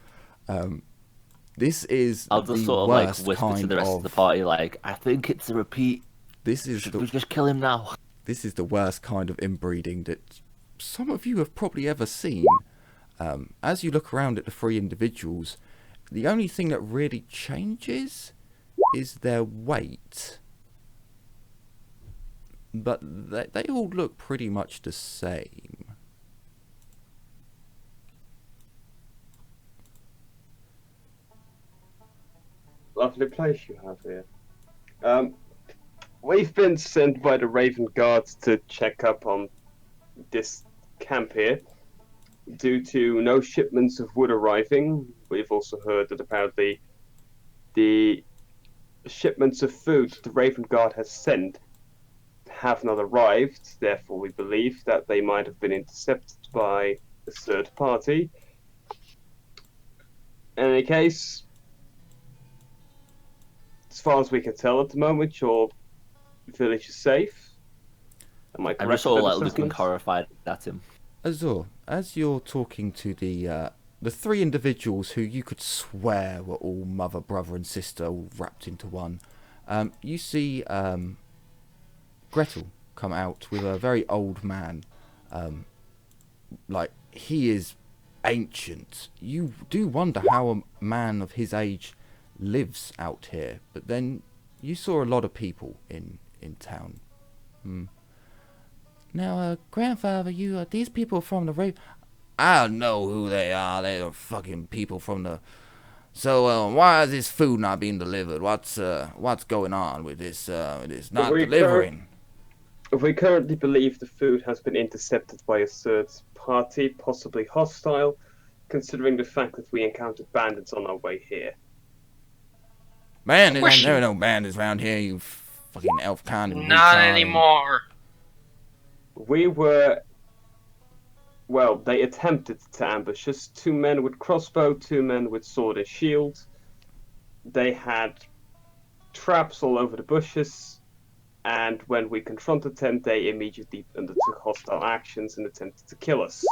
Speaker 1: This is
Speaker 6: I'll just
Speaker 1: the
Speaker 6: sort of like
Speaker 1: worst
Speaker 6: whisper to
Speaker 1: kind
Speaker 6: the rest of the party, like, I think it's a repeat.
Speaker 1: This is
Speaker 6: Should
Speaker 1: the
Speaker 6: we just kill him now?
Speaker 1: This is the worst kind of inbreeding that some of you have probably ever seen. As you look around at the three individuals, the only thing that really changes is their weight. But they all look pretty much the same.
Speaker 5: Lovely place you have here. We've been sent by the Raven Guards to check up on this camp here. Due to no shipments of wood arriving, we've also heard that apparently the shipments of food the Raven Guard has sent have not arrived. Therefore, we believe that they might have been intercepted by a third party. In any case, as far as we can tell at the moment, your village is safe. Am I correct?
Speaker 6: I'm just all
Speaker 5: with that
Speaker 6: like looking
Speaker 5: assessment?
Speaker 6: horrified at him.
Speaker 1: Azor, as you're talking to the three individuals who you could swear were all mother, brother, and sister, all wrapped into one, you see Gretel come out with a very old man. Like, he is ancient. You do wonder how a man of his age lives out here. But then you saw a lot of people in town. Now, grandfather, these people from the Raven. I don't know who they are. They're fucking people from the. So, why is this food not being delivered? What's going on with this? It's not delivering.
Speaker 5: We currently believe the food has been intercepted by a third party, possibly hostile, considering the fact that we encountered bandits on our way here.
Speaker 1: Bandits? There are no bandits around here, you fucking elf kind of
Speaker 4: Not
Speaker 1: retard.
Speaker 4: anymore.
Speaker 5: We were... Well, they attempted to ambush us. 2 men with crossbow, 2 men with sword and shield. They had traps all over the bushes, and when we confronted them, they immediately undertook hostile actions and attempted to kill us.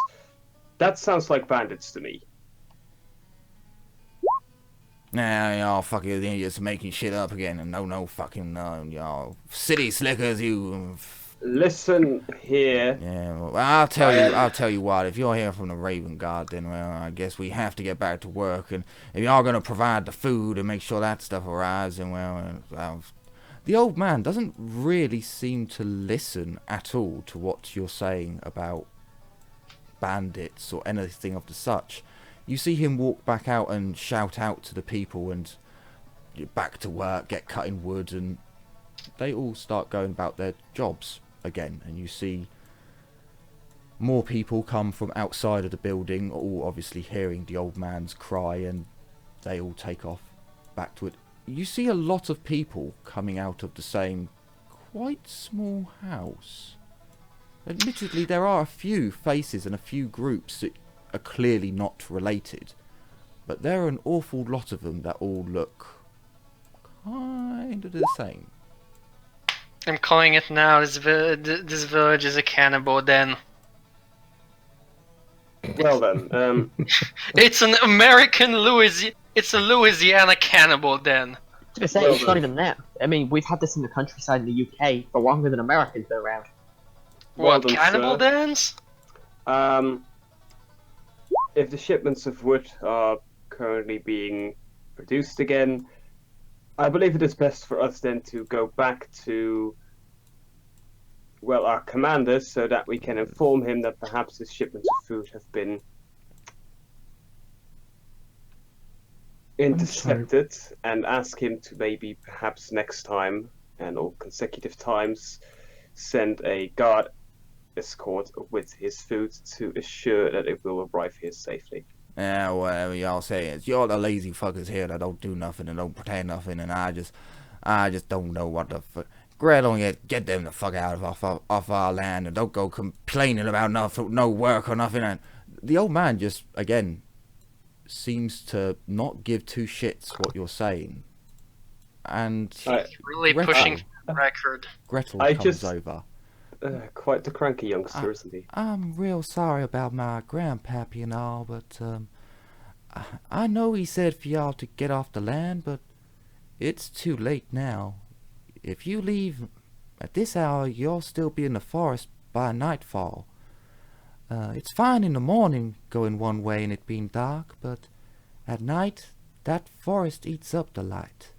Speaker 5: That sounds like bandits to me.
Speaker 1: Nah, y'all fucking idiots making shit up again, and no fucking, y'all city slickers, you...
Speaker 5: Listen here.
Speaker 1: Yeah, well, I'll tell you what, if you're here from the Raven Guard, then, well, I guess we have to get back to work, and if y'all gonna provide the food and make sure that stuff arrives, then, well, the old man doesn't really seem to listen at all to what you're saying about bandits or anything of the such. You see him walk back out and shout out to the people and back to work, get cutting wood, and they all start going about their jobs again. And you see more people come from outside of the building, all obviously hearing the old man's cry, and they all take off back to it. You see a lot of people coming out of the same quite small house. Admittedly, there are a few faces and a few groups that are clearly not related, but there are an awful lot of them that all look kind of the same.
Speaker 4: I'm calling it now. This village is a cannibal den.
Speaker 5: Well then,
Speaker 4: It's an American It's a Louisiana cannibal den.
Speaker 2: I was gonna say, it's not even that. I mean, we've had this in the countryside in the UK for longer than Americans been around.
Speaker 5: Well
Speaker 4: What,
Speaker 5: done,
Speaker 4: cannibal
Speaker 5: sir.
Speaker 4: dens?
Speaker 5: If the shipments of wood are currently being produced again, I believe it is best for us then to go back to, well, our commander, so that we can inform him that perhaps his shipments of food have been intercepted, and ask him to maybe perhaps next time and all consecutive times send a guard escort with his food to assure that it will arrive here safely.
Speaker 1: Yeah, whatever y'all say, it's you're the lazy fuckers here that don't do nothing and don't pretend nothing, and I just don't know what the fuck. Gretel, get them the fuck out of off our land, and don't go complaining about no work or nothing. And the old man just, again, seems to not give two shits what you're saying. And
Speaker 4: Really
Speaker 1: Gretel-
Speaker 4: pushing the record.
Speaker 1: Gretel
Speaker 5: I
Speaker 1: comes
Speaker 5: just-
Speaker 1: over.
Speaker 5: Quite the cranky youngster, isn't he?
Speaker 1: I'm real sorry about my grandpappy and all, but I know he said for y'all to get off the land, but it's too late now. If you leave at this hour, you'll still be in the forest by nightfall. It's fine in the morning going one way and it being dark, but at night that forest eats up the light.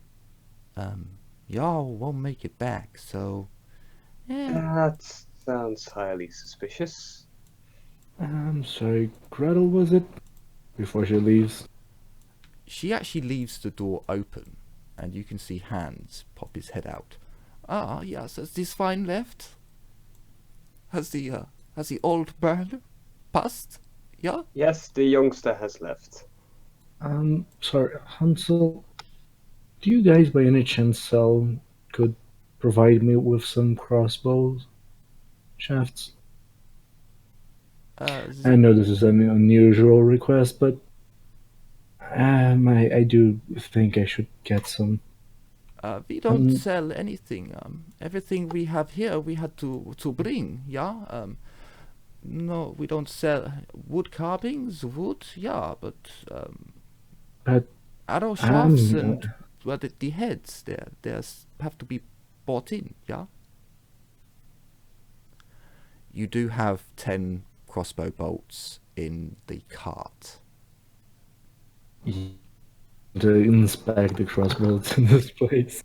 Speaker 1: Y'all won't make it back, so yeah.
Speaker 5: That sounds highly suspicious.
Speaker 3: I'm sorry, Gretel, was it? Before she leaves.
Speaker 1: She actually leaves the door open, and you can see Hans pop his head out. Ah, yes, has this fine left? Has the old man passed? Yeah?
Speaker 5: Yes, the youngster has left.
Speaker 3: Sorry, Hansel, Do you guys, by any chance, could provide me with some crossbows shafts? I know this is an unusual request, but I do think I should get some.
Speaker 1: We don't sell anything. Everything we have here, we had to bring. Yeah. No, we don't sell wood carvings. Wood, yeah, but
Speaker 3: But
Speaker 1: arrow shafts
Speaker 3: um,
Speaker 1: and well, the heads, there's have to be bought in. Yeah. You do have 10 crossbow bolts in the cart.
Speaker 3: to inspect the crossbows in this place.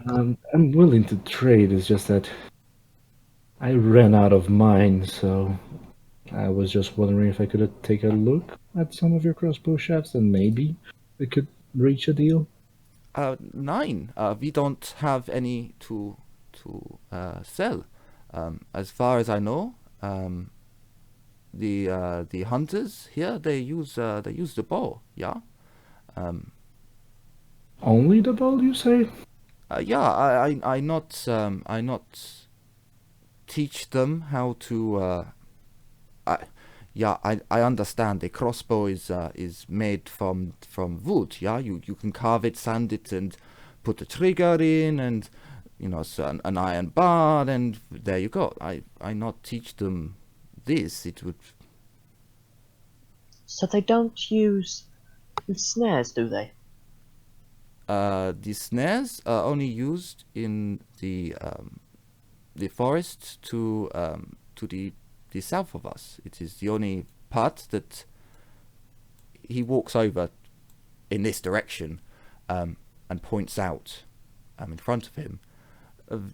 Speaker 3: I'm willing to trade. It's just that I ran out of mine, so I was just wondering if I could take a look at some of your crossbow shafts, and maybe we could reach a deal.
Speaker 1: 9. We don't have any to sell. As far as I know, the hunters here they use the bow. Yeah.
Speaker 3: Only the bow, you say?
Speaker 1: Yeah. I not teach them how to. I understand. The crossbow is made from wood. Yeah, you can carve it, sand it, and put the trigger in, and so an iron bar, and there you go. I not teach them this. It would.
Speaker 2: So they don't use the snares, do they?
Speaker 1: The snares are only used in the forest to the south of us. It is the only part that he walks over in this direction and points out in front of him.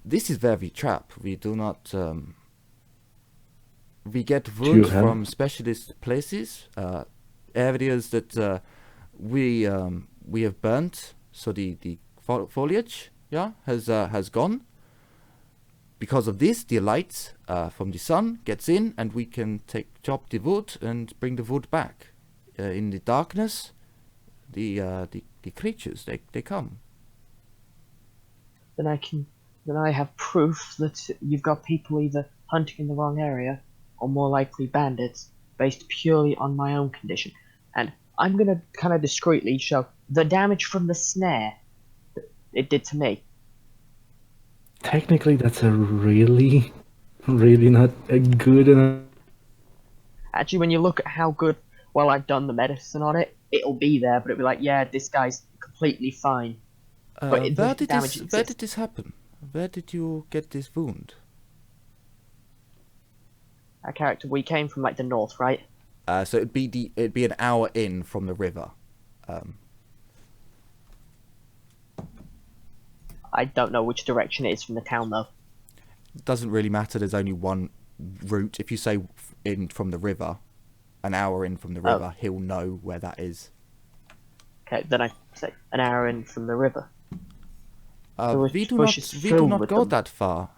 Speaker 1: This is where we trap. We do not. We get wood from specialist places, areas that we have burnt. So the foliage, has gone. Because of this, the light from the sun gets in, and we can chop the wood and bring the wood back. In the darkness, the creatures they come.
Speaker 2: Then I have proof that you've got people either hunting in the wrong area or more likely bandits, based purely on my own condition. And I'm gonna kind of discreetly show the damage from the snare that it did to me.
Speaker 3: Technically, that's a really not a good enough.
Speaker 2: Actually, when you look at how good, well, I've done the medicine on it, it'll be there, but it'll be like, yeah, this guy's completely fine.
Speaker 1: Where did this happen? Where did you get this wound?
Speaker 2: Our character, we came from like the north, right?
Speaker 1: So it'd be an hour in from the river.
Speaker 2: I don't know which direction it is from the town, though.
Speaker 1: Doesn't really matter. There's only one route. If you say in from the river, an hour in from the river, he'll know where that is.
Speaker 2: Okay, then I say an hour in from the river.
Speaker 1: We do not go that far.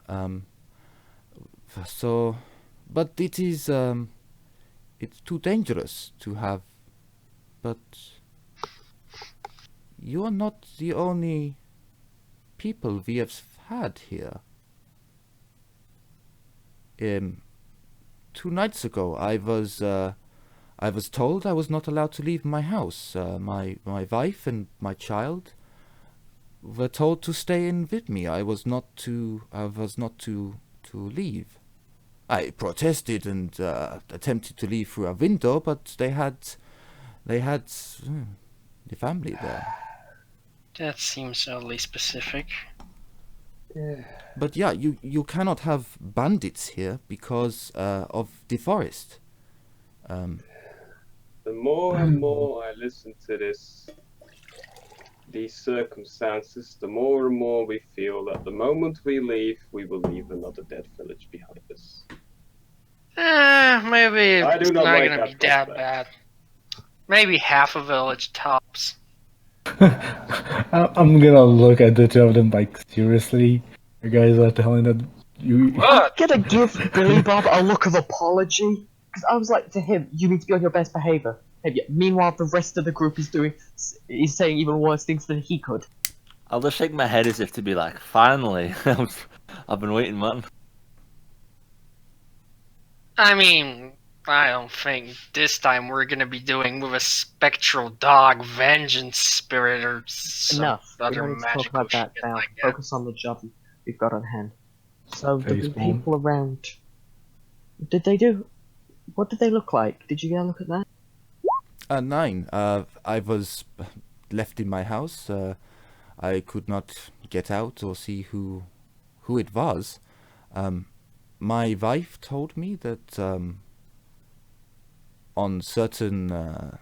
Speaker 1: But it is it's too dangerous to have. But you are not the only people we have had here. 2 nights ago, I was told I was not allowed to leave my house. My wife and my child were told to stay in with me. I was not to leave. I protested and attempted to leave through a window, but they had the family there.
Speaker 4: That seems oddly specific.
Speaker 1: But yeah, you cannot have bandits here because of the forest.
Speaker 5: The more and more I listen to these circumstances, the more and more we feel that the moment we leave, we will leave another dead village behind us.
Speaker 4: Maybe
Speaker 5: I
Speaker 4: it's
Speaker 5: do
Speaker 4: not
Speaker 5: not like
Speaker 4: gonna be
Speaker 5: that
Speaker 4: that
Speaker 5: prospect.
Speaker 4: bad. Maybe half a village tops.
Speaker 3: I'm gonna look at the two of them like, seriously? You guys are telling that you.
Speaker 2: I'm gonna give Billy Bob a look of apology, because I was like to him, you need to be on your best behaviour. Meanwhile, the rest of the group is saying even worse things than he could.
Speaker 6: I'll just shake my head as if to be like, finally. I've been waiting, man.
Speaker 4: I mean, I don't think this time we're gonna be doing with a spectral dog vengeance spirit or some
Speaker 2: Enough. We
Speaker 4: other
Speaker 2: don't need to talk
Speaker 4: magical
Speaker 2: about that
Speaker 4: shit
Speaker 2: now.
Speaker 4: like that.
Speaker 2: Focus on the job we've got on hand. So, the
Speaker 3: Facepalm.
Speaker 2: people around. What did they look like? Did you get a look at that?
Speaker 1: 9. I was left in my house. I could not get out or see who it was. My wife told me that on certain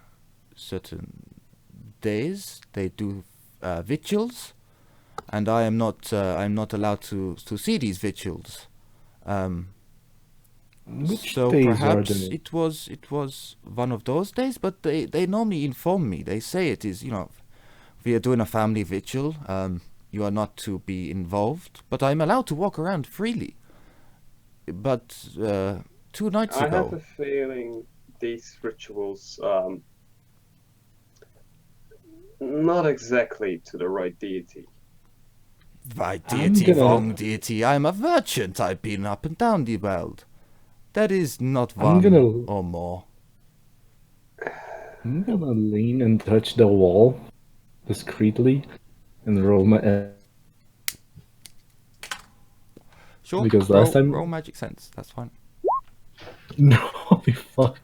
Speaker 1: days they do vigils, and I'm not allowed to see these vigils.
Speaker 3: Which
Speaker 1: So
Speaker 3: days
Speaker 1: perhaps
Speaker 3: are they?
Speaker 1: it was one of those days, but they normally inform me. They say it is, we are doing a family vigil. You are not to be involved, but I'm allowed to walk around freely. But 2 nights
Speaker 5: I have
Speaker 1: ago,
Speaker 5: a feeling these rituals, not exactly to the right deity.
Speaker 1: by
Speaker 3: I'm
Speaker 1: deity,
Speaker 3: gonna-
Speaker 1: wrong deity, I'm a merchant. I've been up and down the world. There is not
Speaker 3: I'm
Speaker 1: one
Speaker 3: gonna-
Speaker 1: or more.
Speaker 3: I'm gonna lean and touch the wall discreetly and roll my.
Speaker 1: Sure,
Speaker 3: Because
Speaker 1: roll,
Speaker 3: last time-
Speaker 1: roll magic sense. That's fine.
Speaker 3: No, holy fuck.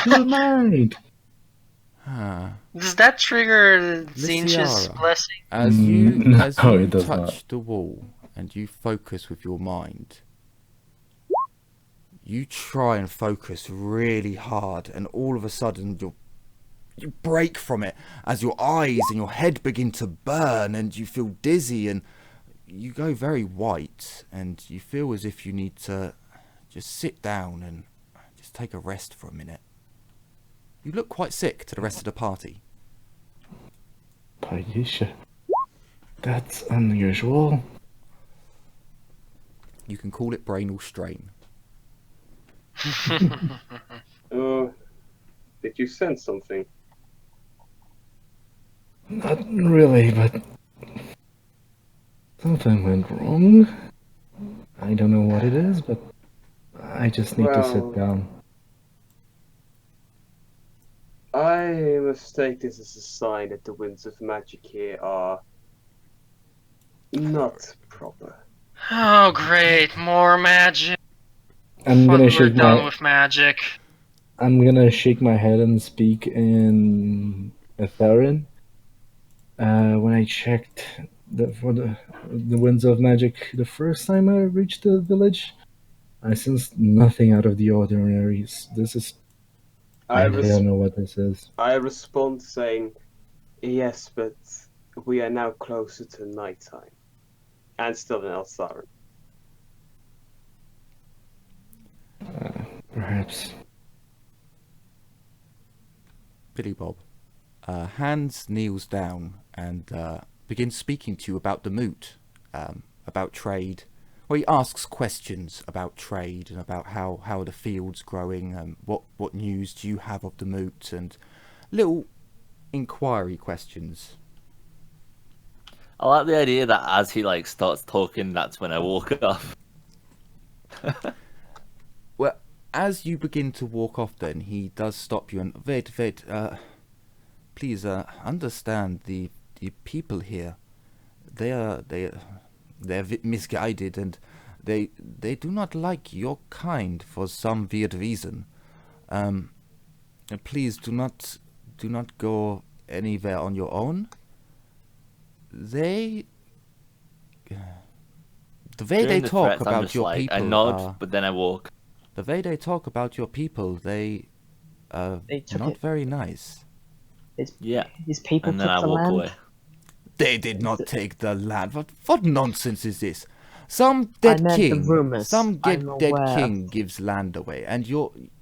Speaker 3: Good night.
Speaker 1: Ah.
Speaker 4: Does that trigger Zinch's
Speaker 1: Luciara.
Speaker 4: blessing?
Speaker 1: As
Speaker 3: Mm,
Speaker 1: you
Speaker 3: no,
Speaker 1: as you
Speaker 3: it does
Speaker 1: touch
Speaker 3: not.
Speaker 1: the wall and you focus with your mind, you try and focus really hard, and all of a sudden you break from it as your eyes and your head begin to burn, and you feel dizzy, and you go very white, and you feel as if you need to just sit down and just take a rest for a minute. You look quite sick to the rest of the party.
Speaker 3: Paisha. That's unusual.
Speaker 1: You can call it brainal strain.
Speaker 5: Did you sense something?
Speaker 3: Not really, but something went wrong. I don't know what it is, but I just need to
Speaker 5: Well-
Speaker 3: sit down.
Speaker 5: I mistake this as a sign that the winds of magic here are not proper.
Speaker 4: Oh, great, more magic.
Speaker 3: I'm
Speaker 4: Fuck,
Speaker 3: gonna
Speaker 4: we're
Speaker 3: shake
Speaker 4: done
Speaker 3: my.
Speaker 4: with magic.
Speaker 3: I'm gonna shake my head and speak in Etherean. When I checked for the winds of magic the first time I reached the village, I sensed nothing out of the ordinary. This is. I don't know what this is.
Speaker 5: I respond saying, yes, but we are now closer to nighttime. And still in Elsarin.
Speaker 3: Perhaps.
Speaker 1: Billy Bob. Hans kneels down and begins speaking to you about the moot, about trade. Well, he asks questions about trade and about how the field's growing, what news do you have of the moot, and little inquiry questions.
Speaker 6: I like the idea that as he starts talking, that's when I walk off.
Speaker 1: Well, as you begin to walk off, then he does stop you and wait. Please understand the people here. They're misguided, and they do not like your kind for some weird reason. Please do not go anywhere on your own. The way they
Speaker 6: During the
Speaker 1: talk
Speaker 6: threats, I'm
Speaker 1: about
Speaker 6: just
Speaker 1: your
Speaker 6: like,
Speaker 1: people
Speaker 6: I nod, but then I walk.
Speaker 1: the way they talk about your people, they
Speaker 2: took
Speaker 1: not
Speaker 2: it.
Speaker 1: very nice.
Speaker 6: Yeah,
Speaker 2: His people
Speaker 6: and then
Speaker 2: took
Speaker 6: I
Speaker 2: the
Speaker 6: walk
Speaker 2: land.
Speaker 6: away.
Speaker 1: They did not take the land. What nonsense is this? Some
Speaker 2: I
Speaker 1: dead
Speaker 2: meant the
Speaker 1: king,
Speaker 2: rumours.
Speaker 1: some dead
Speaker 2: I'm aware
Speaker 1: king
Speaker 2: of-
Speaker 1: gives land away, and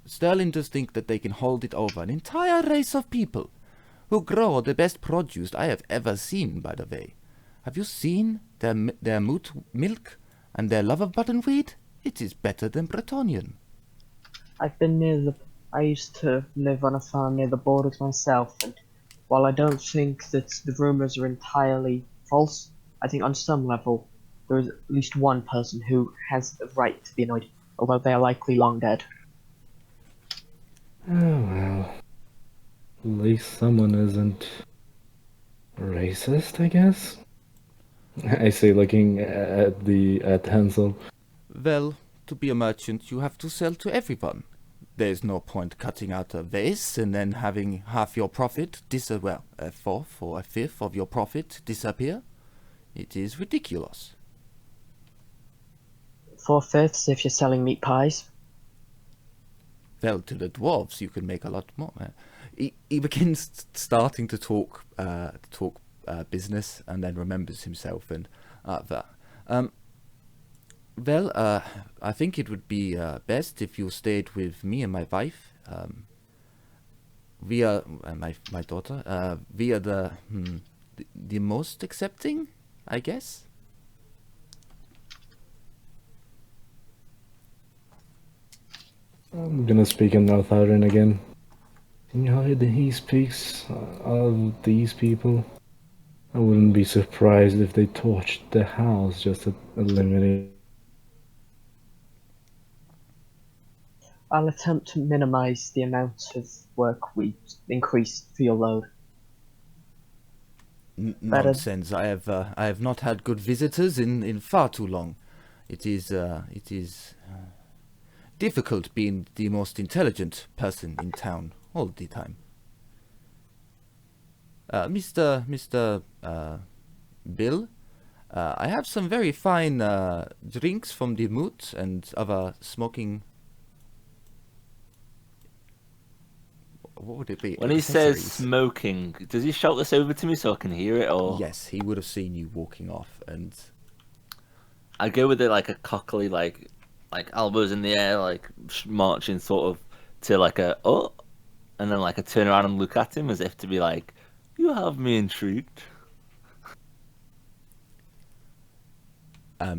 Speaker 1: Sterling does think that they can hold it over an entire race of people who grow the best produce I have ever seen. By the way, have you seen their moot milk and their love of buttonweed? It is better than Bretonian.
Speaker 2: I've been near the I used to live on a farm near the borders myself, and while I don't think that the rumors are entirely false, I think on some level there is at least one person who has the right to be annoyed, although they are likely long dead.
Speaker 3: Oh well. At least someone isn't racist, I guess. I say, looking at Hansel.
Speaker 1: Well, to be a merchant, you have to sell to everyone. There's no point cutting out a vase and then having half your profit a fourth or a fifth of your profit disappear. It is ridiculous.
Speaker 2: 4/5 if you're selling meat pies.
Speaker 1: Well, to the dwarves, you can make a lot more. He begins starting to talk business, and then remembers himself and that. Well, I think it would be best if you stayed with me and my wife. We are my daughter. We are the most accepting, I guess.
Speaker 3: I'm gonna speak in Northern again. You know how he speaks of these people? I wouldn't be surprised if they torched the house just to eliminate.
Speaker 2: I'll attempt to minimize the amount of work we increase for your load.
Speaker 1: Nonsense! I have not had good visitors in far too long. It is difficult being the most intelligent person in town all the time. Mr. Bill, I have some very fine drinks from the moot and other smoking. What would it be?
Speaker 6: When he says
Speaker 1: Accessories.
Speaker 6: smoking, does he shout this over to me so I can hear it, or?
Speaker 1: Yes, he would have seen you walking off, and
Speaker 6: I go with it like a cockily, like elbows in the air, like marching sort of to like a oh, and then like a turn around and look at him as if to be like, you have me intrigued.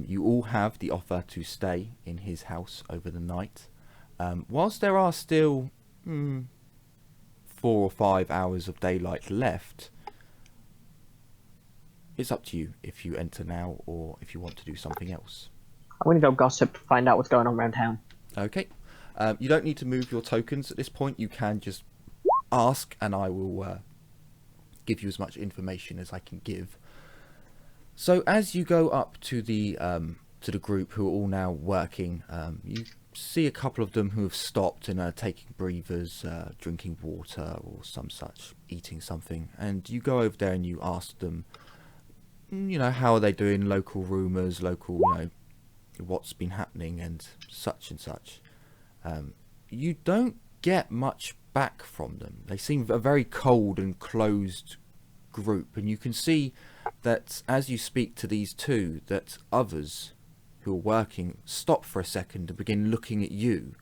Speaker 1: You all have the offer to stay in his house over the night. Whilst there are still 4 or 5 hours of daylight left, it's up to you if you enter now or if you want to do something else.
Speaker 2: I'm gonna go gossip, find out what's going on around town.
Speaker 1: Okay. You don't need to move your tokens at this point. You can just ask, and I will give you as much information as I can give. So as you go up to the group who are all now working, you see a couple of them who have stopped and are taking breathers, drinking water or some such, eating something, and you go over there and you ask them, how are they doing, local rumours, what's been happening and such. You don't get much back from them. They seem a very cold and closed group, and you can see that as you speak to these two, that others who are working stop for a second and begin looking at you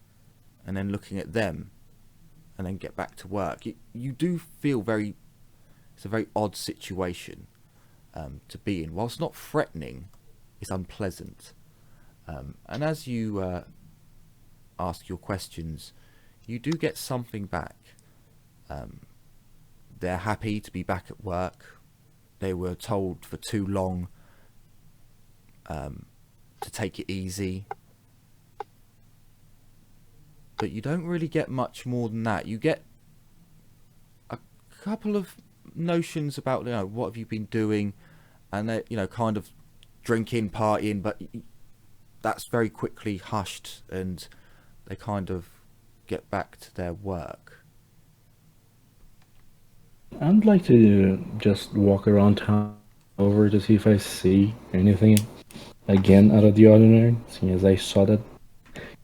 Speaker 1: and then looking at them and then get back to work. You do feel it's a very odd situation to be in. Whilst not threatening, it's unpleasant. And as you ask your questions, you do get something back. They're happy to be back at work. They were told for too long to take it easy. But you don't really get much more than that. You get a couple of notions about, what have you been doing, and they, kind of drinking, partying, but that's very quickly hushed, and they kind of get back to their work.
Speaker 3: I'd like to just walk around town over to see if I see anything again out of the ordinary, seeing as I saw that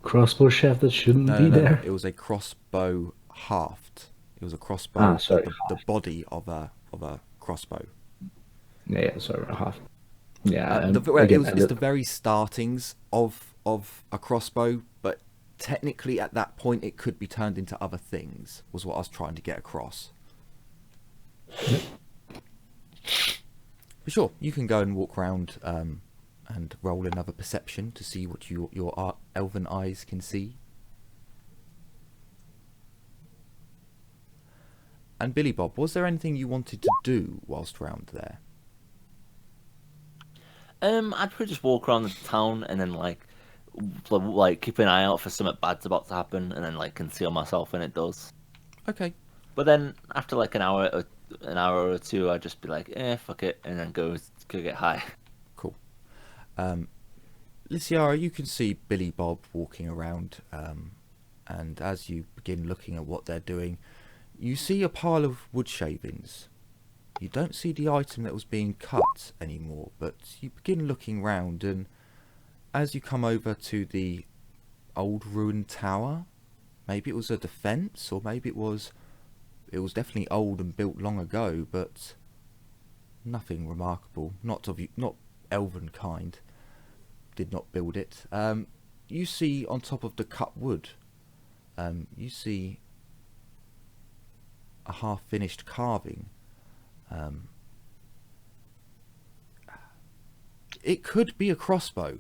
Speaker 3: crossbow shaft that shouldn't be there.
Speaker 1: It was a crossbow haft. It was a crossbow.
Speaker 3: Sorry.
Speaker 1: The body of a crossbow.
Speaker 3: Yeah, sorry, half. Yeah,
Speaker 1: it's the very startings of a crossbow, but technically at that point it could be turned into other things, was what I was trying to get across.
Speaker 3: Yep.
Speaker 1: For sure, you can go and walk around and roll another perception to see what your elven eyes can see. And Billy Bob, was there anything you wanted to do whilst round there?
Speaker 6: I'd probably just walk around the town and then like keep an eye out for something bad's about to happen, and then like conceal myself when it does.
Speaker 1: Okay.
Speaker 6: But then after like an hour or two, I'd just be like, fuck it, and then go get high.
Speaker 1: Cool. Lysiara, you can see Billy Bob walking around, and as you begin looking at what they're doing, you see a pile of wood shavings. You don't see the item that was being cut anymore, but you begin looking round, and as you come over to the old ruined tower, maybe it was a defence, or maybe it was definitely old and built long ago, but nothing remarkable. Not elven kind. Did not build it. You see on top of the cut wood, you see a half-finished carving. It could be a crossbow,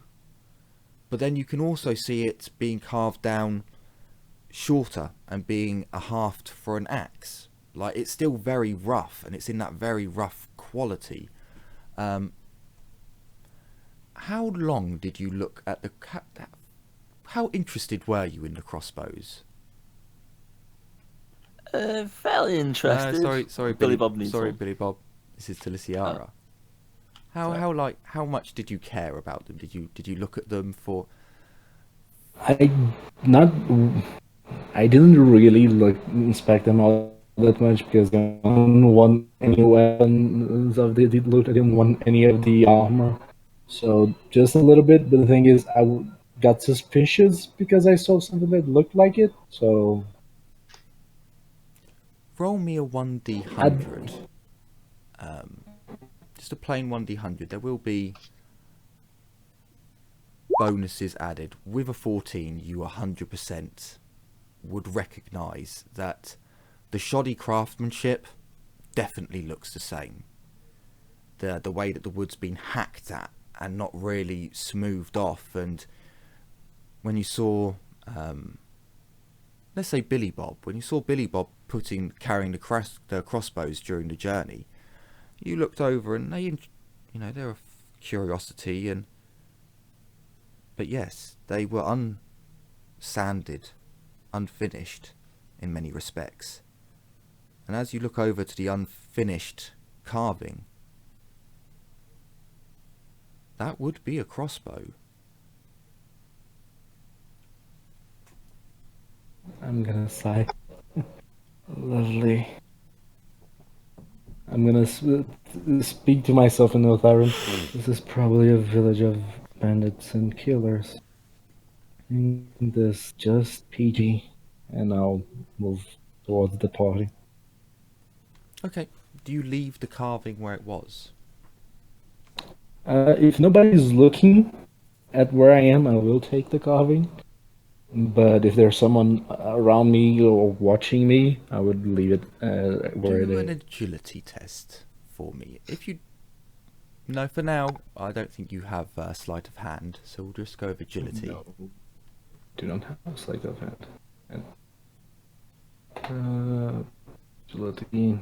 Speaker 1: but then you can also see it being carved down shorter and being a haft for an axe. Like, it's still very rough, and it's in that very rough quality. How long did you look at the... How interested were you in the crossbows?
Speaker 6: Fairly interested.
Speaker 1: Sorry,
Speaker 6: Billy Bob needs
Speaker 1: Sorry,
Speaker 6: one.
Speaker 1: Billy Bob. This is to Lysiara. How much did you care about them? Did you look at them for...
Speaker 3: I didn't really inspect them all that much because I didn't want any weapons of the loot. I didn't want any of the armor, so just a little bit. But the thing is, got suspicious because I saw something that looked like it. So
Speaker 1: roll me a 1d100. Just a plain 1d100. There will be bonuses added. With a 14, you 100% would recognise that the shoddy craftsmanship definitely looks the same. The way that the wood's been hacked at and not really smoothed off, and when you saw let's say Billy Bob, when you saw Billy Bob carrying the crossbows during the journey, you looked over and they're a curiosity, but yes, they were unsanded, unfinished in many respects. And as you look over to the unfinished carving, that would be a crossbow.
Speaker 3: I'm gonna sigh. Lovely. I'm gonna speak to myself in Northaran. This is probably a village of bandits and killers. This just PG, and I'll move towards the party.
Speaker 1: Okay. Do you leave the carving where it was?
Speaker 3: If nobody's looking at where I am, I will take the carving. But if there's someone around me or watching me, I would leave it where it
Speaker 1: Do
Speaker 3: is.
Speaker 1: an agility test for me. If you... No, for now, I don't think you have sleight of hand, so we'll just go with agility.
Speaker 3: No, do not have sleight of hand. Agility.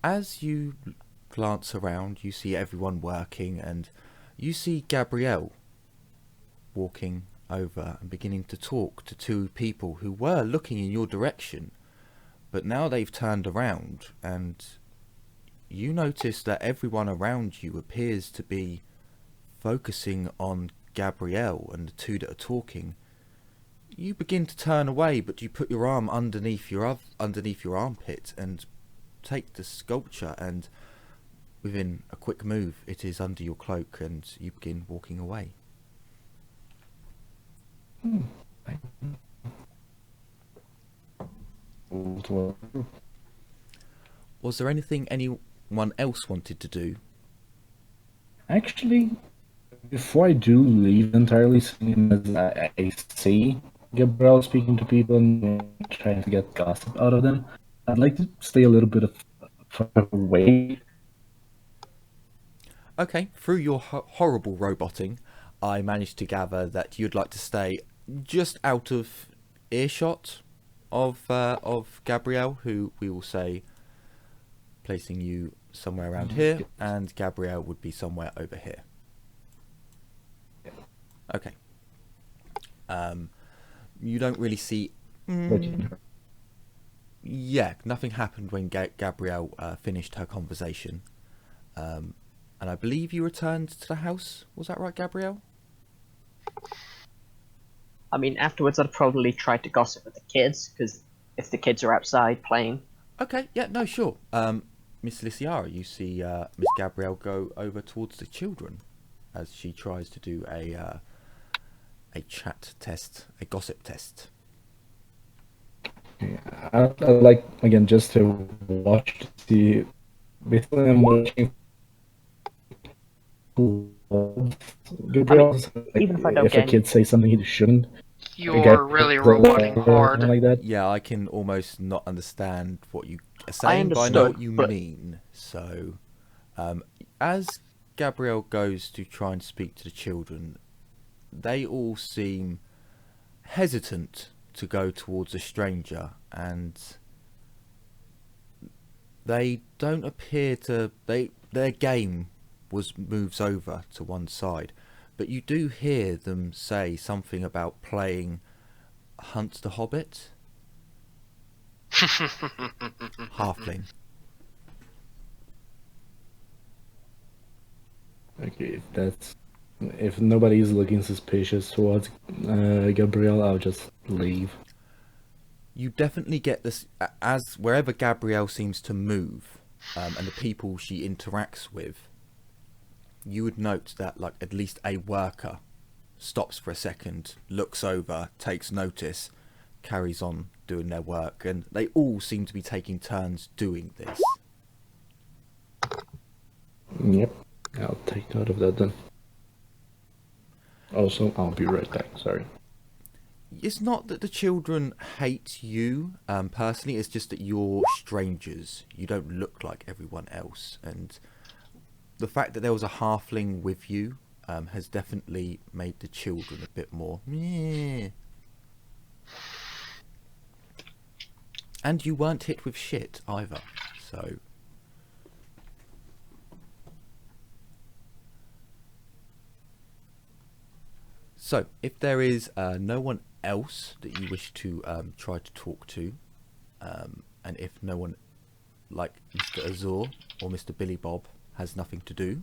Speaker 1: As you glance around, you see everyone working, and you see Gabrielle walking over and beginning to talk to two people who were looking in your direction, but now they've turned around, and you notice that everyone around you appears to be focusing on Gabrielle and the two that are talking. You begin to turn away, but you put your arm underneath your armpit and take the sculpture, and within a quick move it is under your cloak, and you begin walking away. Was there anything anyone else wanted to do?
Speaker 3: Actually, before I do leave entirely, seeing as I see Gabrielle speaking to people and trying to get gossip out of them, I'd like to stay a little bit far away.
Speaker 1: Okay, through your horrible roboting, I managed to gather that you'd like to stay just out of earshot of Gabrielle, who we will say placing you somewhere around here, and Gabrielle would be somewhere over here. Okay. You don't really see. Yeah, nothing happened when Gabrielle finished her conversation, and I believe you returned to the house. Was that right, Gabrielle?
Speaker 2: I mean, afterwards I'd probably try to gossip with the kids, because if the kids are outside playing.
Speaker 1: Okay, yeah, no, sure. Miss Lysiara, you see Miss Gabrielle go over towards the children as she tries to do a chat test, a gossip test.
Speaker 3: Yeah, I like, again, just to watch to see. Basically, I'm watching. Gabriel,
Speaker 2: even if I don't
Speaker 3: if a
Speaker 2: get
Speaker 3: kid says something he shouldn't,
Speaker 4: You're really rewarding hard.
Speaker 3: like that.
Speaker 1: Yeah, I can almost not understand what you are
Speaker 2: I
Speaker 1: saying, but I know what
Speaker 2: understood,
Speaker 1: you
Speaker 2: but-
Speaker 1: mean. So, as Gabrielle goes to try and speak to the children, they all seem hesitant to go towards a stranger, and they don't appear to. Their game moves over to one side, but you do hear them say something about playing Hunt the Hobbit. Halfling.
Speaker 3: Okay, if nobody's looking suspicious towards Gabriel, I'll just leave.
Speaker 1: You definitely get this as wherever Gabrielle seems to move, and the people she interacts with, you would note that like at least a worker stops for a second, looks over, takes notice, carries on doing their work, and they all seem to be taking turns doing this.
Speaker 3: Yep, I'll take note of that then. Also, I'll be right back, sorry.
Speaker 1: It's not that the children hate you personally, it's just that you're strangers. You don't look like everyone else, and the fact that there was a halfling with you has definitely made the children a bit more meh. And you weren't hit with shit either, so if there is no one else that you wish to try to talk to, and if no one like Mr. Azor or Mr. Billy Bob has nothing to do,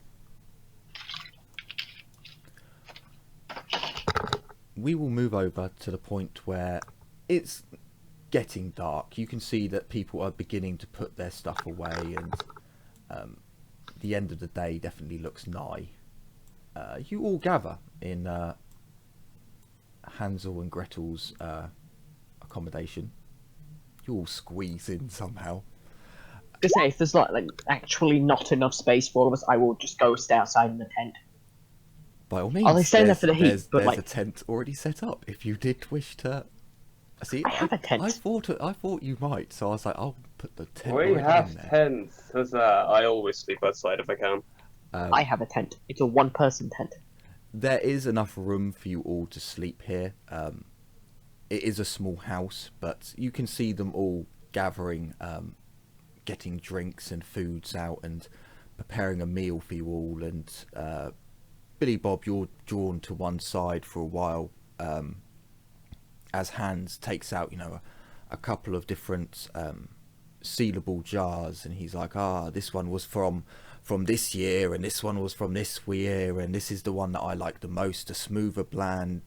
Speaker 1: we will move over to the point where it's getting dark. You can see that people are beginning to put their stuff away, and the end of the day definitely looks nigh. You all gather in Hansel and Gretel's accommodation. You all squeeze in somehow.
Speaker 2: To say, if there's like actually not enough space for all of us, I will just go stay outside in the tent.
Speaker 1: By all means,
Speaker 2: I'll stay there for the heat,
Speaker 1: there's
Speaker 2: but
Speaker 1: a tent already set up if you did wish to. See,
Speaker 2: I have a tent.
Speaker 1: I thought you might, so I was like, I'll put the tent.
Speaker 5: We
Speaker 1: already
Speaker 5: have
Speaker 1: in there.
Speaker 5: tents, because I always sleep outside if I can.
Speaker 2: I have a tent. It's a one-person tent.
Speaker 1: There is enough room for you all to sleep here. It is a small house, but you can see them all gathering, getting drinks and foods out and preparing a meal for you all. And Billy Bob, you're drawn to one side for a while, as Hans takes out, a couple of different sealable jars, and he's like, this one was from this year, and this one was from this year, and this is the one that I like the most, a smoother brand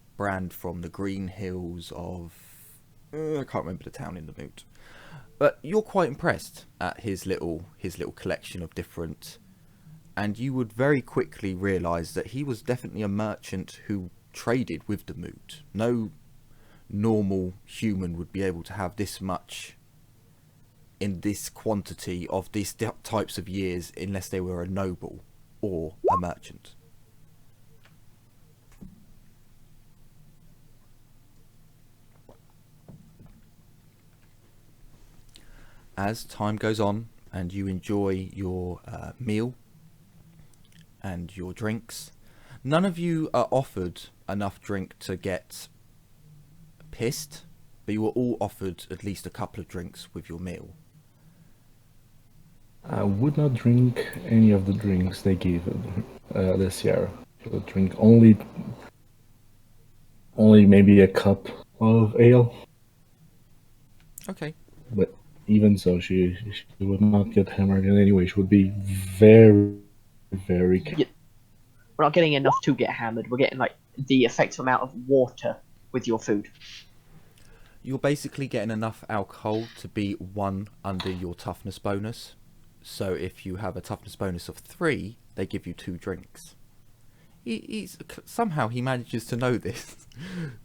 Speaker 1: from the Green Hills of I can't remember the town in the moot. But you're quite impressed at his little collection of different, and you would very quickly realise that he was definitely a merchant who traded with the moot. No normal human would be able to have this much in this quantity of these types of years unless they were a noble or a merchant. As time goes on and you enjoy your meal and your drinks, none of you are offered enough drink to get pissed, but you were all offered at least a couple of drinks with your meal.
Speaker 3: I would not drink any of the drinks they gave this year. I would drink only maybe a cup of ale.
Speaker 1: Okay.
Speaker 3: But even so, she would not get hammered in any way. She would be very, very careful.
Speaker 2: Yeah. We're not getting enough to get hammered. We're getting like the effective amount of water with your food.
Speaker 1: You're basically getting enough alcohol to be 1 under your toughness bonus. So if you have a toughness bonus of 3, they give you 2 drinks. Somehow he manages to know this,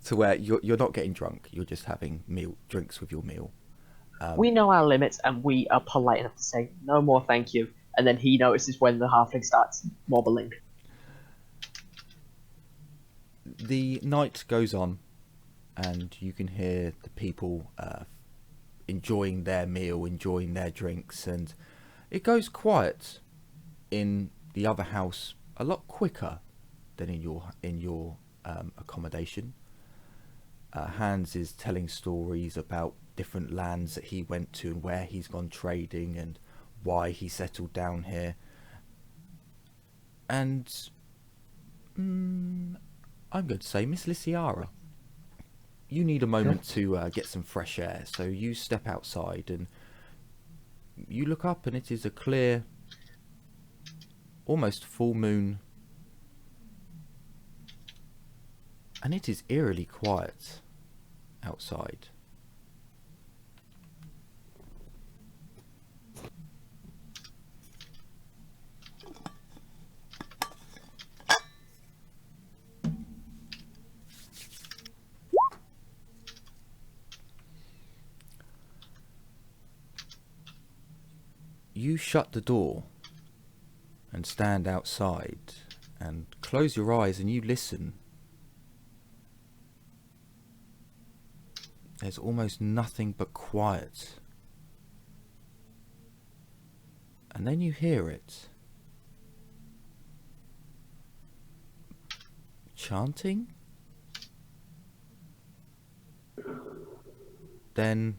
Speaker 1: to where you're not getting drunk. You're just having drinks with your meal.
Speaker 2: We know our limits, and we are polite enough to say no more, thank you. And then he notices when the halfling starts wobbling.
Speaker 1: The night goes on, and you can hear the people enjoying their meal, enjoying their drinks, and it goes quiet in the other house a lot quicker than in your accommodation. Hans is telling stories about different lands that he went to and where he's gone trading and why he settled down here. And I'm going to say, Miss Lysiara, you need a moment to get some fresh air. So you step outside and you look up, and it is a clear, almost full moon. And it is eerily quiet outside. You shut the door and stand outside and close your eyes and you listen. There's almost nothing but quiet. And then you hear it. Chanting? Then...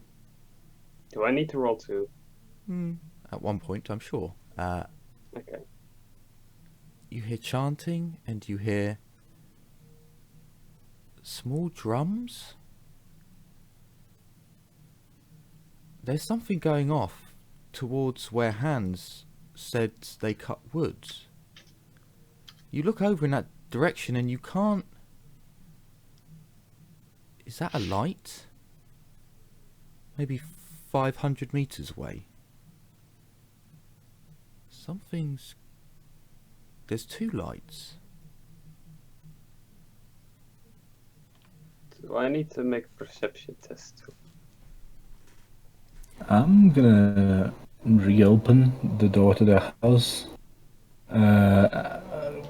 Speaker 5: Do I need to roll 2?
Speaker 1: At one point, I'm sure.
Speaker 5: Okay.
Speaker 1: You hear chanting and you hear small drums. There's something going off towards where Hans said they cut wood. You look over in that direction and you can't... Is that a light? Maybe 500 meters away. Something's... There's 2 lights.
Speaker 5: Do I need to make a perception test?
Speaker 3: I'm gonna reopen the door to the house. I'm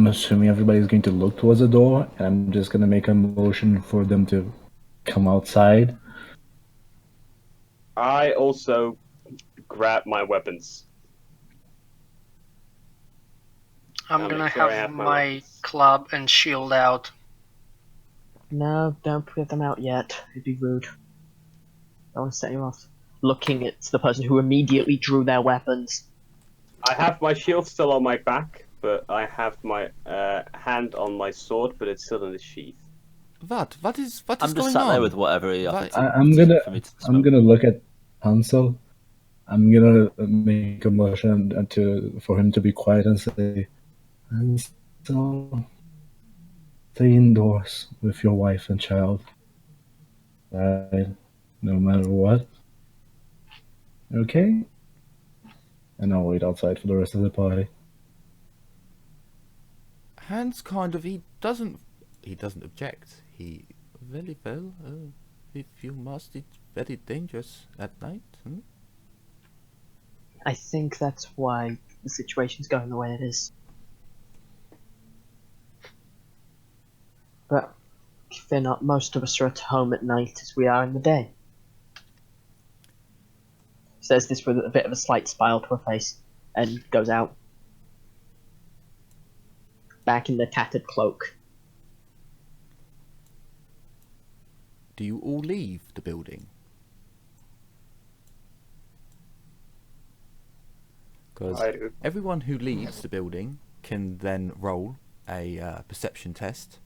Speaker 3: assuming everybody's going to look towards the door, and I'm just gonna make a motion for them to come outside.
Speaker 5: I also grab my weapons.
Speaker 4: I'm
Speaker 5: I'll
Speaker 4: gonna
Speaker 5: make sure I
Speaker 4: have
Speaker 5: have my
Speaker 4: my
Speaker 5: weapons.
Speaker 4: club and shield out.
Speaker 2: No, don't put them out yet. It'd be rude. I want to set you off. Looking at the person who immediately drew their weapons.
Speaker 5: I have my shield still on my back, but I have my hand on my sword, but it's still in the sheath.
Speaker 1: What is
Speaker 6: I'm
Speaker 1: going
Speaker 6: just sat
Speaker 1: on?
Speaker 6: there with whatever he offered
Speaker 3: I'm gonna look at Hansel. I'm gonna make a motion for him to be quiet and say, Hansel, stay indoors with your wife and child. Right? No matter what. Okay? And I'll wait outside for the rest of the party.
Speaker 1: Hans kind of, he doesn't object. He very well. If you must, it's very dangerous at night.
Speaker 2: I think that's why the situation's going the way it is. But fear not, most of us are at home at night as we are in the day. Says this with a bit of a slight smile to her face, and goes out. Back in the tattered cloak.
Speaker 1: do you all leave the building? Because
Speaker 5: I do.
Speaker 1: everyone who leaves the building can then roll a perception test.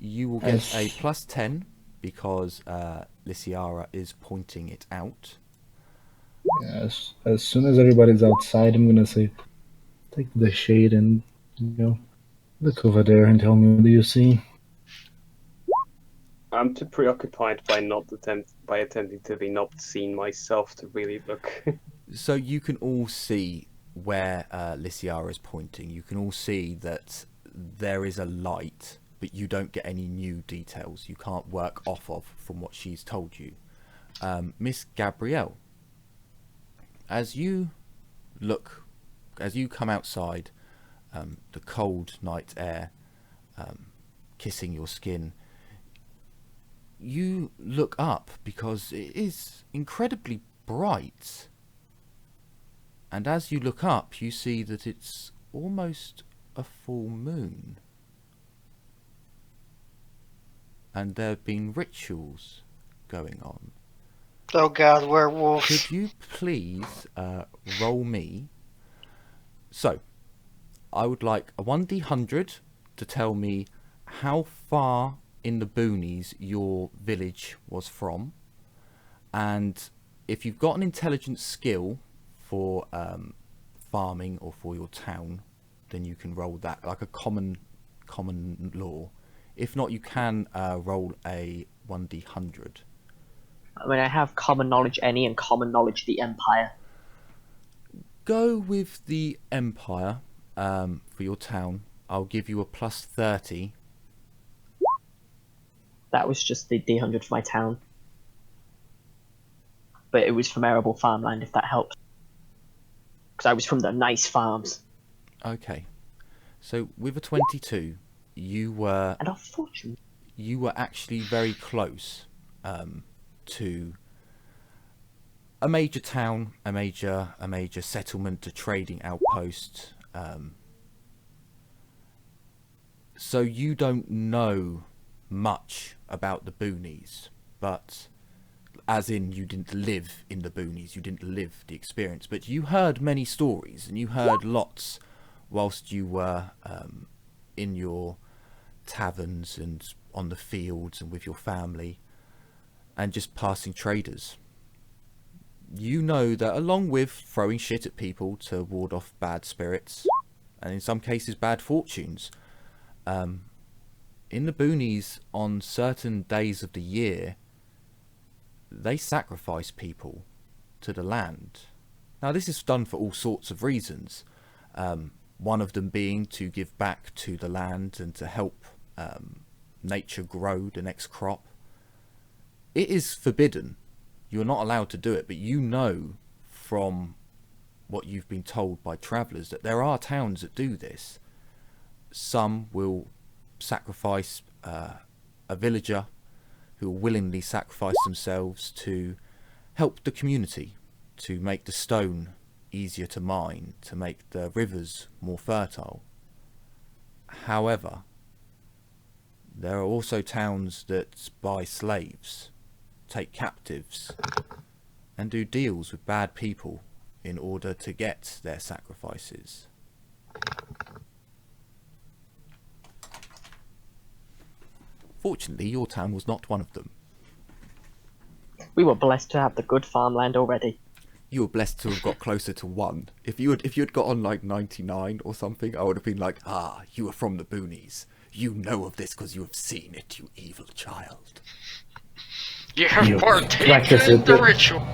Speaker 1: You will get a +10 because Lysiara is pointing it out.
Speaker 3: As soon as everybody's outside, I'm gonna say, take the shade and look over there and tell me what do you see.
Speaker 5: I'm too preoccupied by attempting to be not seen myself to really look.
Speaker 1: So you can all see where Lysiara is pointing. You can all see that there is a light, but you don't get any new details. You can't work off of from what she's told you. Miss Gabrielle, as you come outside, the cold night air kissing your skin, you look up because it is incredibly bright. And as you look up, you see that it's almost a full moon. And there have been rituals going on.
Speaker 4: Oh god, werewolves.
Speaker 1: Could you please roll me? So, I would like a 1d100 to tell me how far in the boonies your village was from. And if you've got an intelligence skill for farming or for your town, then you can roll that, like a common law. If not, you can roll a 1d100.
Speaker 2: I mean, I have common knowledge any and common knowledge the Empire.
Speaker 1: Go with the Empire for your town. I'll give you a +30.
Speaker 2: That was just the D100 for my town. But it was from arable farmland, if that helps. Because I was from the nice farms.
Speaker 1: Okay. So with a 22, you were...
Speaker 2: And unfortunately...
Speaker 1: You were actually very close to a major town, a major settlement, a trading outpost. So you don't know much about the boonies, but as in you didn't live in the boonies, you didn't live the experience, but you heard many stories, and you heard lots whilst you were in your taverns and on the fields and with your family and just passing traders. You know that along with throwing shit at people to ward off bad spirits, and in some cases bad fortunes, in the boonies on certain days of the year, they sacrifice people to the land. Now this is done for all sorts of reasons, one of them being to give back to the land and to help nature grow the next crop. It is forbidden. You're not allowed to do it, but you know from what you've been told by travellers that there are towns that do this. Some will sacrifice a villager who will willingly sacrifice themselves to help the community, to make the stone easier to mine, to make the rivers more fertile. However, there are also towns that buy slaves, take captives, and do deals with bad people in order to get their sacrifices. Fortunately, your town was not one of them.
Speaker 2: We were blessed to have the good farmland already.
Speaker 1: You were blessed to have got closer to 1. If you had got on like 99 or something, I would have been like, ah, you are from the boonies. You know of this because you have seen it, you evil child.
Speaker 4: You have partaken in the ritual.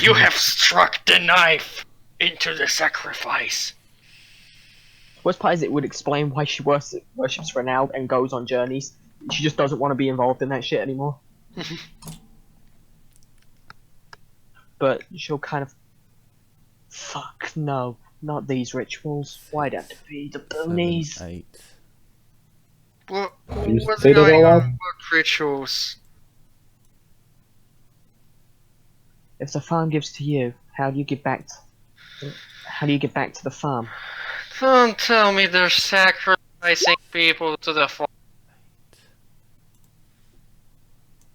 Speaker 4: You have struck the knife into the sacrifice.
Speaker 2: Worst part is it would explain why she worships Renald and goes on journeys. She just doesn't want to be involved in that shit anymore. But she'll kind of... Fuck, no. Not these rituals. Why'd it have to be the boonies?
Speaker 1: 7, 8.
Speaker 4: What's going on with rituals?
Speaker 2: If the farm gives to you, how do you give back to the farm?
Speaker 4: Don't tell me they're sacrificing people to the farm.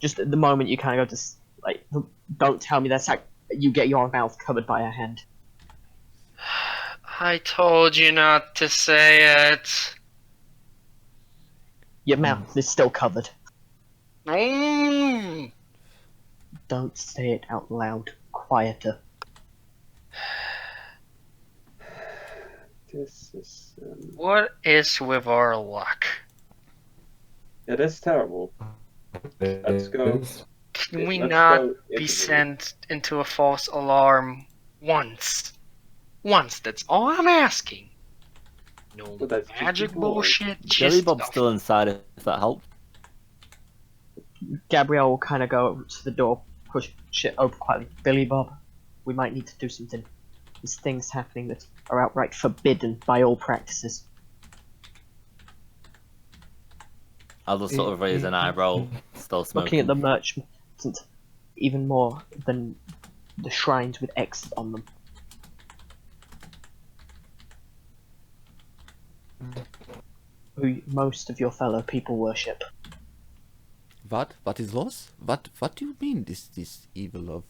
Speaker 2: Just at the moment you kind of go to like, don't tell me that's how you get your mouth covered by a hand.
Speaker 4: I told you not to say it.
Speaker 2: Your mouth is still covered.
Speaker 4: Mm.
Speaker 2: Don't say it out loud. Quieter.
Speaker 5: This is.
Speaker 4: What is with our luck?
Speaker 5: It is terrible. Let's go.
Speaker 4: Can we
Speaker 5: Let's
Speaker 4: not
Speaker 5: go
Speaker 4: be
Speaker 5: interview.
Speaker 4: sent into a false alarm once? Once, that's all I'm asking. No
Speaker 5: But that's just
Speaker 4: magic
Speaker 5: boring.
Speaker 4: bullshit,
Speaker 6: Billy
Speaker 4: just
Speaker 6: Bob's still inside if that helps.
Speaker 2: Gabrielle will kind of go to the door, push it open quietly. Billy Bob, we might need to do something. There's things happening that are outright forbidden by all practices.
Speaker 6: I'll just sort of raise an eyebrow, still smoking.
Speaker 2: Looking at the merchant, even more than the shrines with X's on them. Who most of your fellow people worship.
Speaker 1: What? What is loss? What do you mean this evil of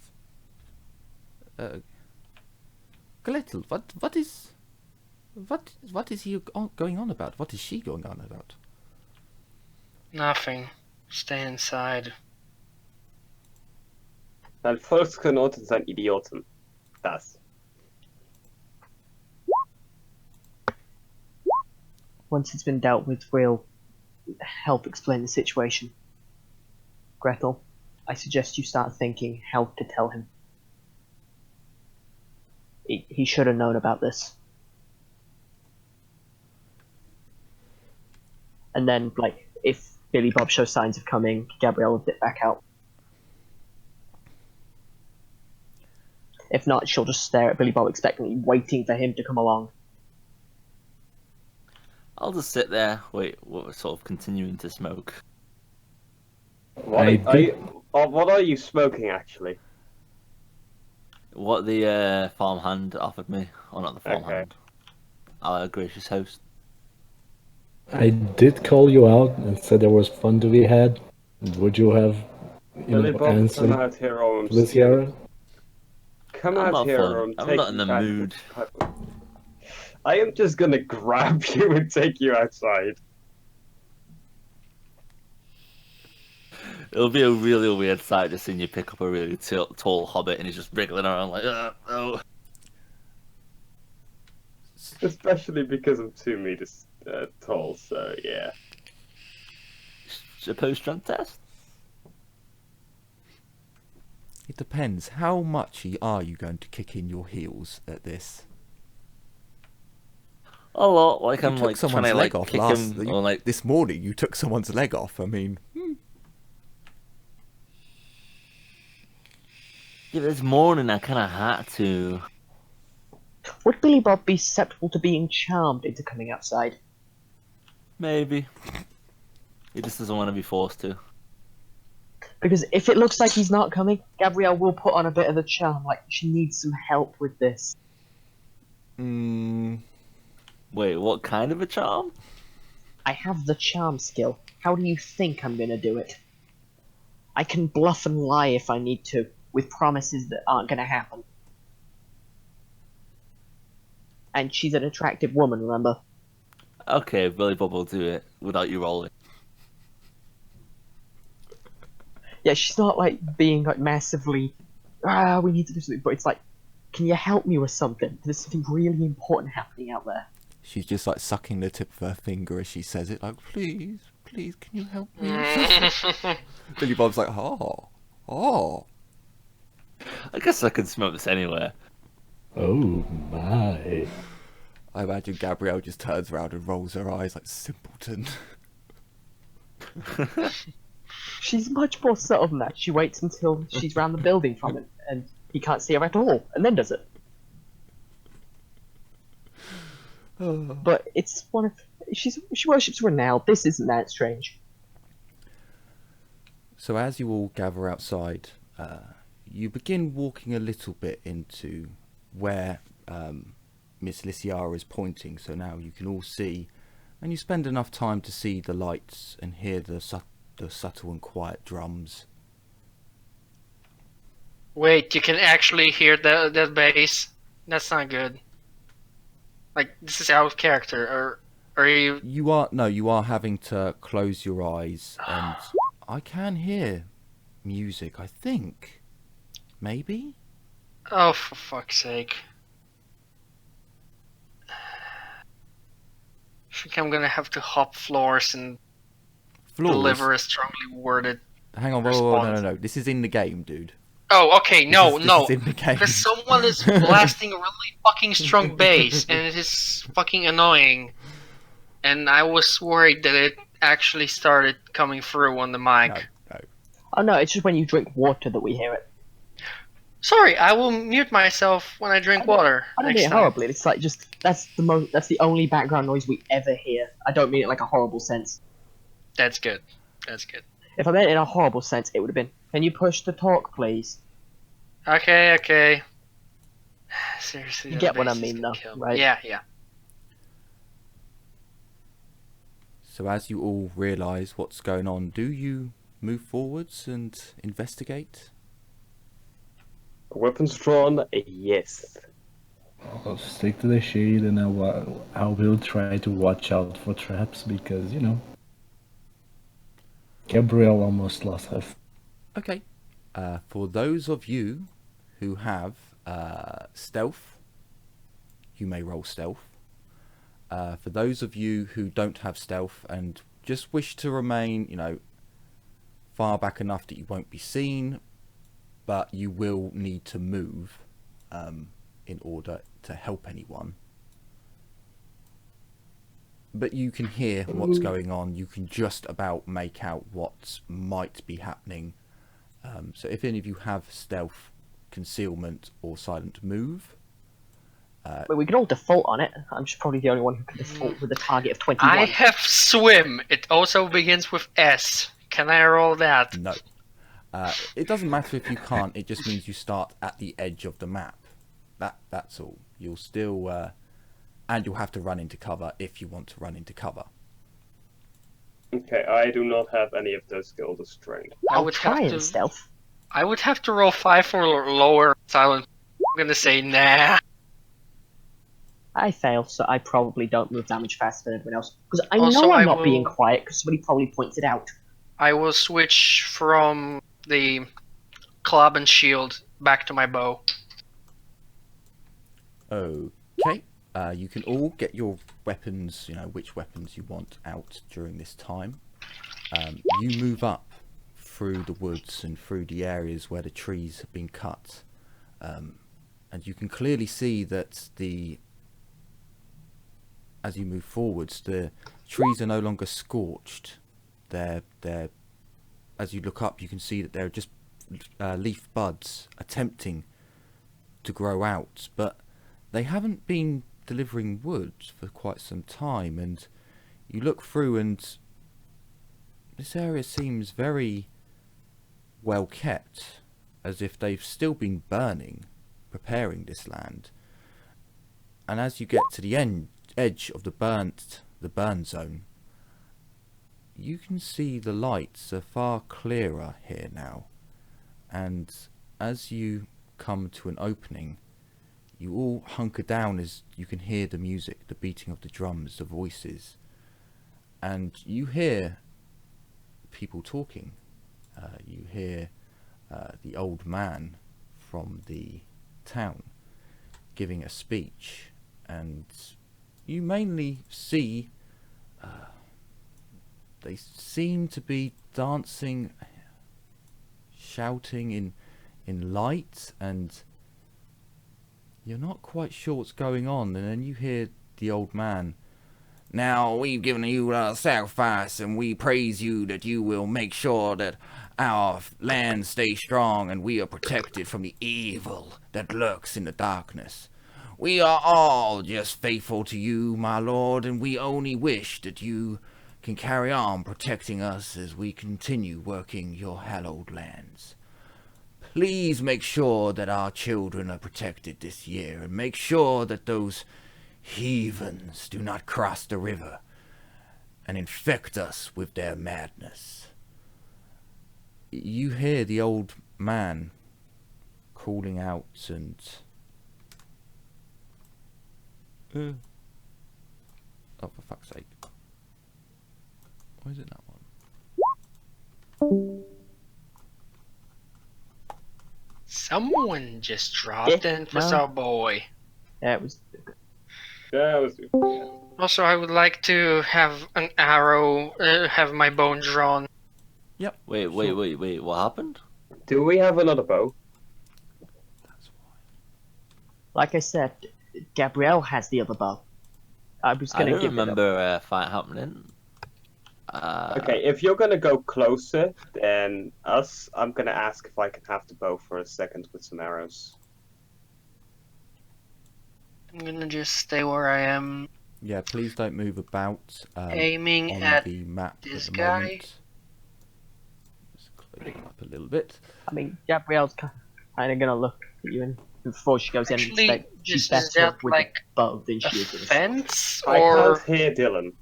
Speaker 1: Gretel? What is he going on about? What is she going on about?
Speaker 4: nothing. Stay inside.
Speaker 5: Weil Volksknoten sind Idioten. Das.
Speaker 2: Once it's been dealt with, we'll help explain the situation. Gretel, I suggest you start thinking how to tell him. He should have known about this. And then, like, if Billy Bob shows signs of coming, Gabrielle will dip back out. If not, she'll just stare at Billy Bob expectantly, waiting for him to come along.
Speaker 6: I'll just sit there, sort of continuing to smoke.
Speaker 5: What are you smoking actually?
Speaker 6: What the farmhand offered me, or not the farmhand,
Speaker 5: Okay.
Speaker 6: our gracious host.
Speaker 3: I did call you out and said there was fun to be had. Would you have,
Speaker 5: Billy Bob, come
Speaker 3: answered
Speaker 5: out here or
Speaker 3: Lysiara?
Speaker 5: Come
Speaker 6: I'm
Speaker 5: out
Speaker 6: not
Speaker 5: here
Speaker 6: fun.
Speaker 5: or I'm
Speaker 6: I'm not in
Speaker 5: taking
Speaker 6: the
Speaker 5: back
Speaker 6: mood.
Speaker 5: I am just gonna grab you and take you outside.
Speaker 6: It'll be a really weird sight just seeing you pick up a really tall hobbit and he's just wriggling around like, oh.
Speaker 5: Especially because I'm 2 meters tall, so yeah.
Speaker 6: Suppose strength test?
Speaker 1: It depends. How much are you going to kick in your heels at this?
Speaker 6: A lot. Like
Speaker 1: You
Speaker 6: I'm
Speaker 1: took
Speaker 6: like
Speaker 1: someone's
Speaker 6: trying to
Speaker 1: leg
Speaker 6: like
Speaker 1: off
Speaker 6: kick
Speaker 1: last.
Speaker 6: him, or like
Speaker 1: this morning, you took someone's leg off. I mean,
Speaker 6: yeah, this morning I kind of had to.
Speaker 2: Would Billy Bob be susceptible to being charmed into coming outside?
Speaker 6: Maybe. He just doesn't want to be forced to.
Speaker 2: Because if it looks like he's not coming, Gabrielle will put on a bit of a charm, like she needs some help with this.
Speaker 6: Wait, what kind of a charm?
Speaker 2: I have the charm skill. How do you think I'm gonna do it? I can bluff and lie if I need to, with promises that aren't gonna happen. And she's an attractive woman, remember?
Speaker 6: Okay, Billy Bob will do it without you rolling.
Speaker 2: Yeah, she's not like being like massively, we need to do something, but it's like, can you help me with something? There's something really important happening out there.
Speaker 1: she's just like sucking the tip of her finger as she says it, like, please, can you help me? Billy Bob's like, oh.
Speaker 6: I guess I could smoke this anywhere.
Speaker 3: Oh my.
Speaker 1: I imagine Gabrielle just turns around and rolls her eyes like simpleton.
Speaker 2: She's much more subtle than that. She waits until she's round the building from it, and he can't see her at all, and then does it. But it's one of she worships Renal. This isn't that strange.
Speaker 1: So as you all gather outside, you begin walking a little bit into where Miss Lysiara is pointing. So now you can all see, and you spend enough time to see the lights and hear the subtle and quiet drums
Speaker 4: Wait, you can actually hear that bass? That's not good. Like, this is out of character, or are you...
Speaker 1: You are having to close your eyes, and I can hear music, I think. Maybe?
Speaker 4: Oh, for fuck's sake. I think I'm gonna have to hop floors and
Speaker 1: Floors?
Speaker 4: deliver a strongly worded
Speaker 1: Hang on, whoa,
Speaker 4: response.
Speaker 1: no. This is in the game, dude.
Speaker 4: Oh, okay, no.
Speaker 1: This is in the game.
Speaker 4: Because someone is blasting a really fucking strong bass, and it is fucking annoying. And I was worried that it actually started coming through on the mic.
Speaker 1: No.
Speaker 2: Oh no, it's just when you drink water that we hear it.
Speaker 4: Sorry, I will mute myself when I drink water.
Speaker 2: I don't
Speaker 4: next
Speaker 2: mean it
Speaker 4: time.
Speaker 2: horribly. It's like just that's the only background noise we ever hear. I don't mean it like a horrible sense.
Speaker 4: That's good. That's good.
Speaker 2: If I meant it in a horrible sense, it would have been. Can you push the talk, please?
Speaker 4: Okay. Seriously,
Speaker 2: You
Speaker 4: that
Speaker 2: get what I
Speaker 4: bass is
Speaker 2: mean,
Speaker 4: gonna
Speaker 2: though,
Speaker 4: kill me.
Speaker 2: right?
Speaker 4: Yeah.
Speaker 1: So as you all realise what's going on, do you move forwards and investigate?
Speaker 5: Weapons drawn, yes.
Speaker 3: I'll stick to the shade, and I will try to watch out for traps because, Gabrielle almost lost her.
Speaker 1: Okay. For those of you who have stealth, you may roll stealth. For those of you who don't have stealth and just wish to remain, far back enough that you won't be seen, but you will need to move in order to help anyone. But you can hear what's going on. You can just about make out what might be happening. So if any of you have stealth, concealment, or silent move...
Speaker 2: But we can all default on it. I'm just probably the only one who can default with a target of 21.
Speaker 4: I have swim. It also begins with S. Can I roll that?
Speaker 1: No. It doesn't matter if you can't. It just means you start at the edge of the map. That's all. You'll still... and you'll have to run into cover if you want to run into cover.
Speaker 5: Okay, I do not have any of those skills of strength.
Speaker 2: I'll try and stealth.
Speaker 4: I would have to roll 5 for lower silent. I'm gonna say nah.
Speaker 2: I fail, so I probably don't move damage faster than everyone else. Because I
Speaker 4: Also,
Speaker 2: know I'm
Speaker 4: I
Speaker 2: not
Speaker 4: will-
Speaker 2: being quiet, because somebody probably points it out.
Speaker 4: I will switch from the club and shield back to my bow.
Speaker 1: Okay. You can all get your weapons, which weapons you want out during this time. You move up through the woods and through the areas where the trees have been cut. And you can clearly see that as you move forwards, the trees are no longer scorched. They're as you look up, you can see that they're just leaf buds attempting to grow out, but they haven't been delivering wood for quite some time. And you look through, and this area seems very well kept, as if they've still been burning, preparing this land. And as you get to the edge of the burn zone, you can see the lights are far clearer here now. And as you come to an opening, you all hunker down as you can hear the music, the beating of the drums, the voices, and you hear people talking. You hear the old man from the town giving a speech, and you mainly see they seem to be dancing, shouting in light, and you're not quite sure what's going on. And then you hear the old man, "Now we've given you a sacrifice, and we praise you that you will make sure that our land stays strong and we are protected from the evil that lurks in the darkness. We are all just faithful to you, my lord, and we only wish that you can carry on protecting us as we continue working your hallowed lands. Please make sure that our children are protected this year, and make sure that those heathens do not cross the river and infect us with their madness." You hear the old man calling out and oh, for fuck's sake. Why is it that one?
Speaker 4: Someone just dropped in for some boy.
Speaker 2: Yeah, it was.
Speaker 5: Yeah, it was.
Speaker 4: Also, I would like to have an arrow, have my bow drawn.
Speaker 1: Yep.
Speaker 6: Wait, what happened?
Speaker 5: Do we have another bow?
Speaker 1: That's why.
Speaker 2: Like I said, Gabrielle has the other bow. I was
Speaker 6: I
Speaker 2: gonna
Speaker 6: don't
Speaker 2: give
Speaker 6: remember a fight happening.
Speaker 5: Okay, if you're gonna go closer than us, I'm gonna ask if I can have the bow for a second with some arrows.
Speaker 4: I'm gonna just stay where I am,
Speaker 1: Yeah, please don't move about
Speaker 4: aiming
Speaker 1: on
Speaker 4: at
Speaker 1: the map
Speaker 4: this
Speaker 1: at the
Speaker 4: guy.
Speaker 1: moment. Just close it up a little bit.
Speaker 2: I mean, Gabrielle's kind of gonna look at you and before she goes
Speaker 4: Actually,
Speaker 2: in. She's
Speaker 4: is
Speaker 2: better
Speaker 4: that
Speaker 2: with
Speaker 4: like
Speaker 2: the bow than
Speaker 4: a
Speaker 2: she is with a sword.
Speaker 4: fence,
Speaker 5: I
Speaker 4: or
Speaker 5: can't hear Dylan.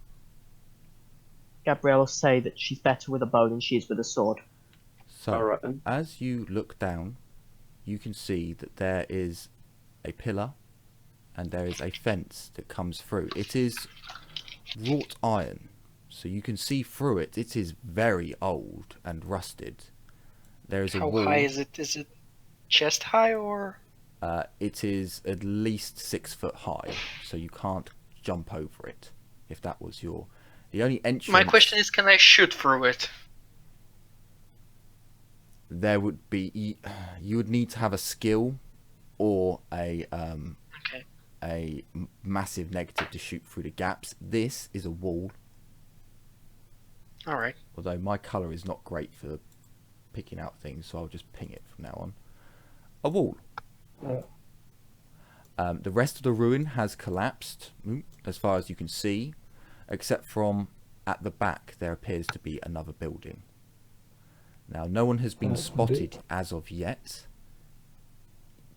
Speaker 2: Gabrielle will say that she's better with a bow than she is with a sword.
Speaker 1: So,
Speaker 5: Alright then.
Speaker 1: as you look down, you can see that there is a pillar and there is a fence that comes through. It is wrought iron, so you can see through it. It is very old and rusted. There is a
Speaker 4: how
Speaker 1: wall.
Speaker 4: high is it? Is it chest high or?
Speaker 1: It is at least 6 foot high, so you can't jump over it. If that was your... The only entrance...
Speaker 4: My question is, can I shoot through it?
Speaker 1: There would be... You would need to have a skill or a massive negative to shoot through the gaps. This is a wall.
Speaker 4: Alright.
Speaker 1: Although my colour is not great for picking out things, so I'll just ping it from now on. A wall. The rest of the ruin has collapsed, as far as you can see, except from at the back there appears to be another building. Now, no one has been spotted as of yet,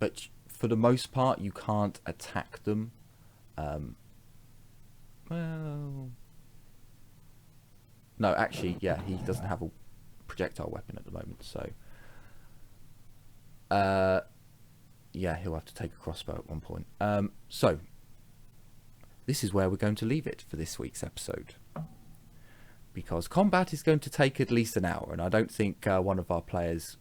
Speaker 1: but for the most part you can't attack them. Well, no, actually, yeah, he doesn't have a projectile weapon at the moment, so yeah, he'll have to take a crossbow at one point. So this is where we're going to leave it for this week's episode, because combat is going to take at least an hour, and I don't think one of our players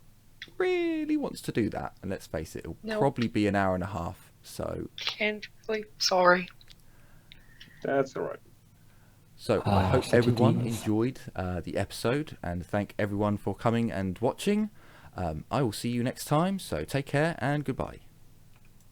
Speaker 1: really wants to do that. And let's face it, it'll probably be an hour and a half. So
Speaker 4: Can't really. Sorry.
Speaker 5: That's alright.
Speaker 1: So I hope
Speaker 3: such a
Speaker 1: everyone
Speaker 3: tease.
Speaker 1: enjoyed the episode, and thank everyone for coming and watching. I will see you next time, so take care and goodbye.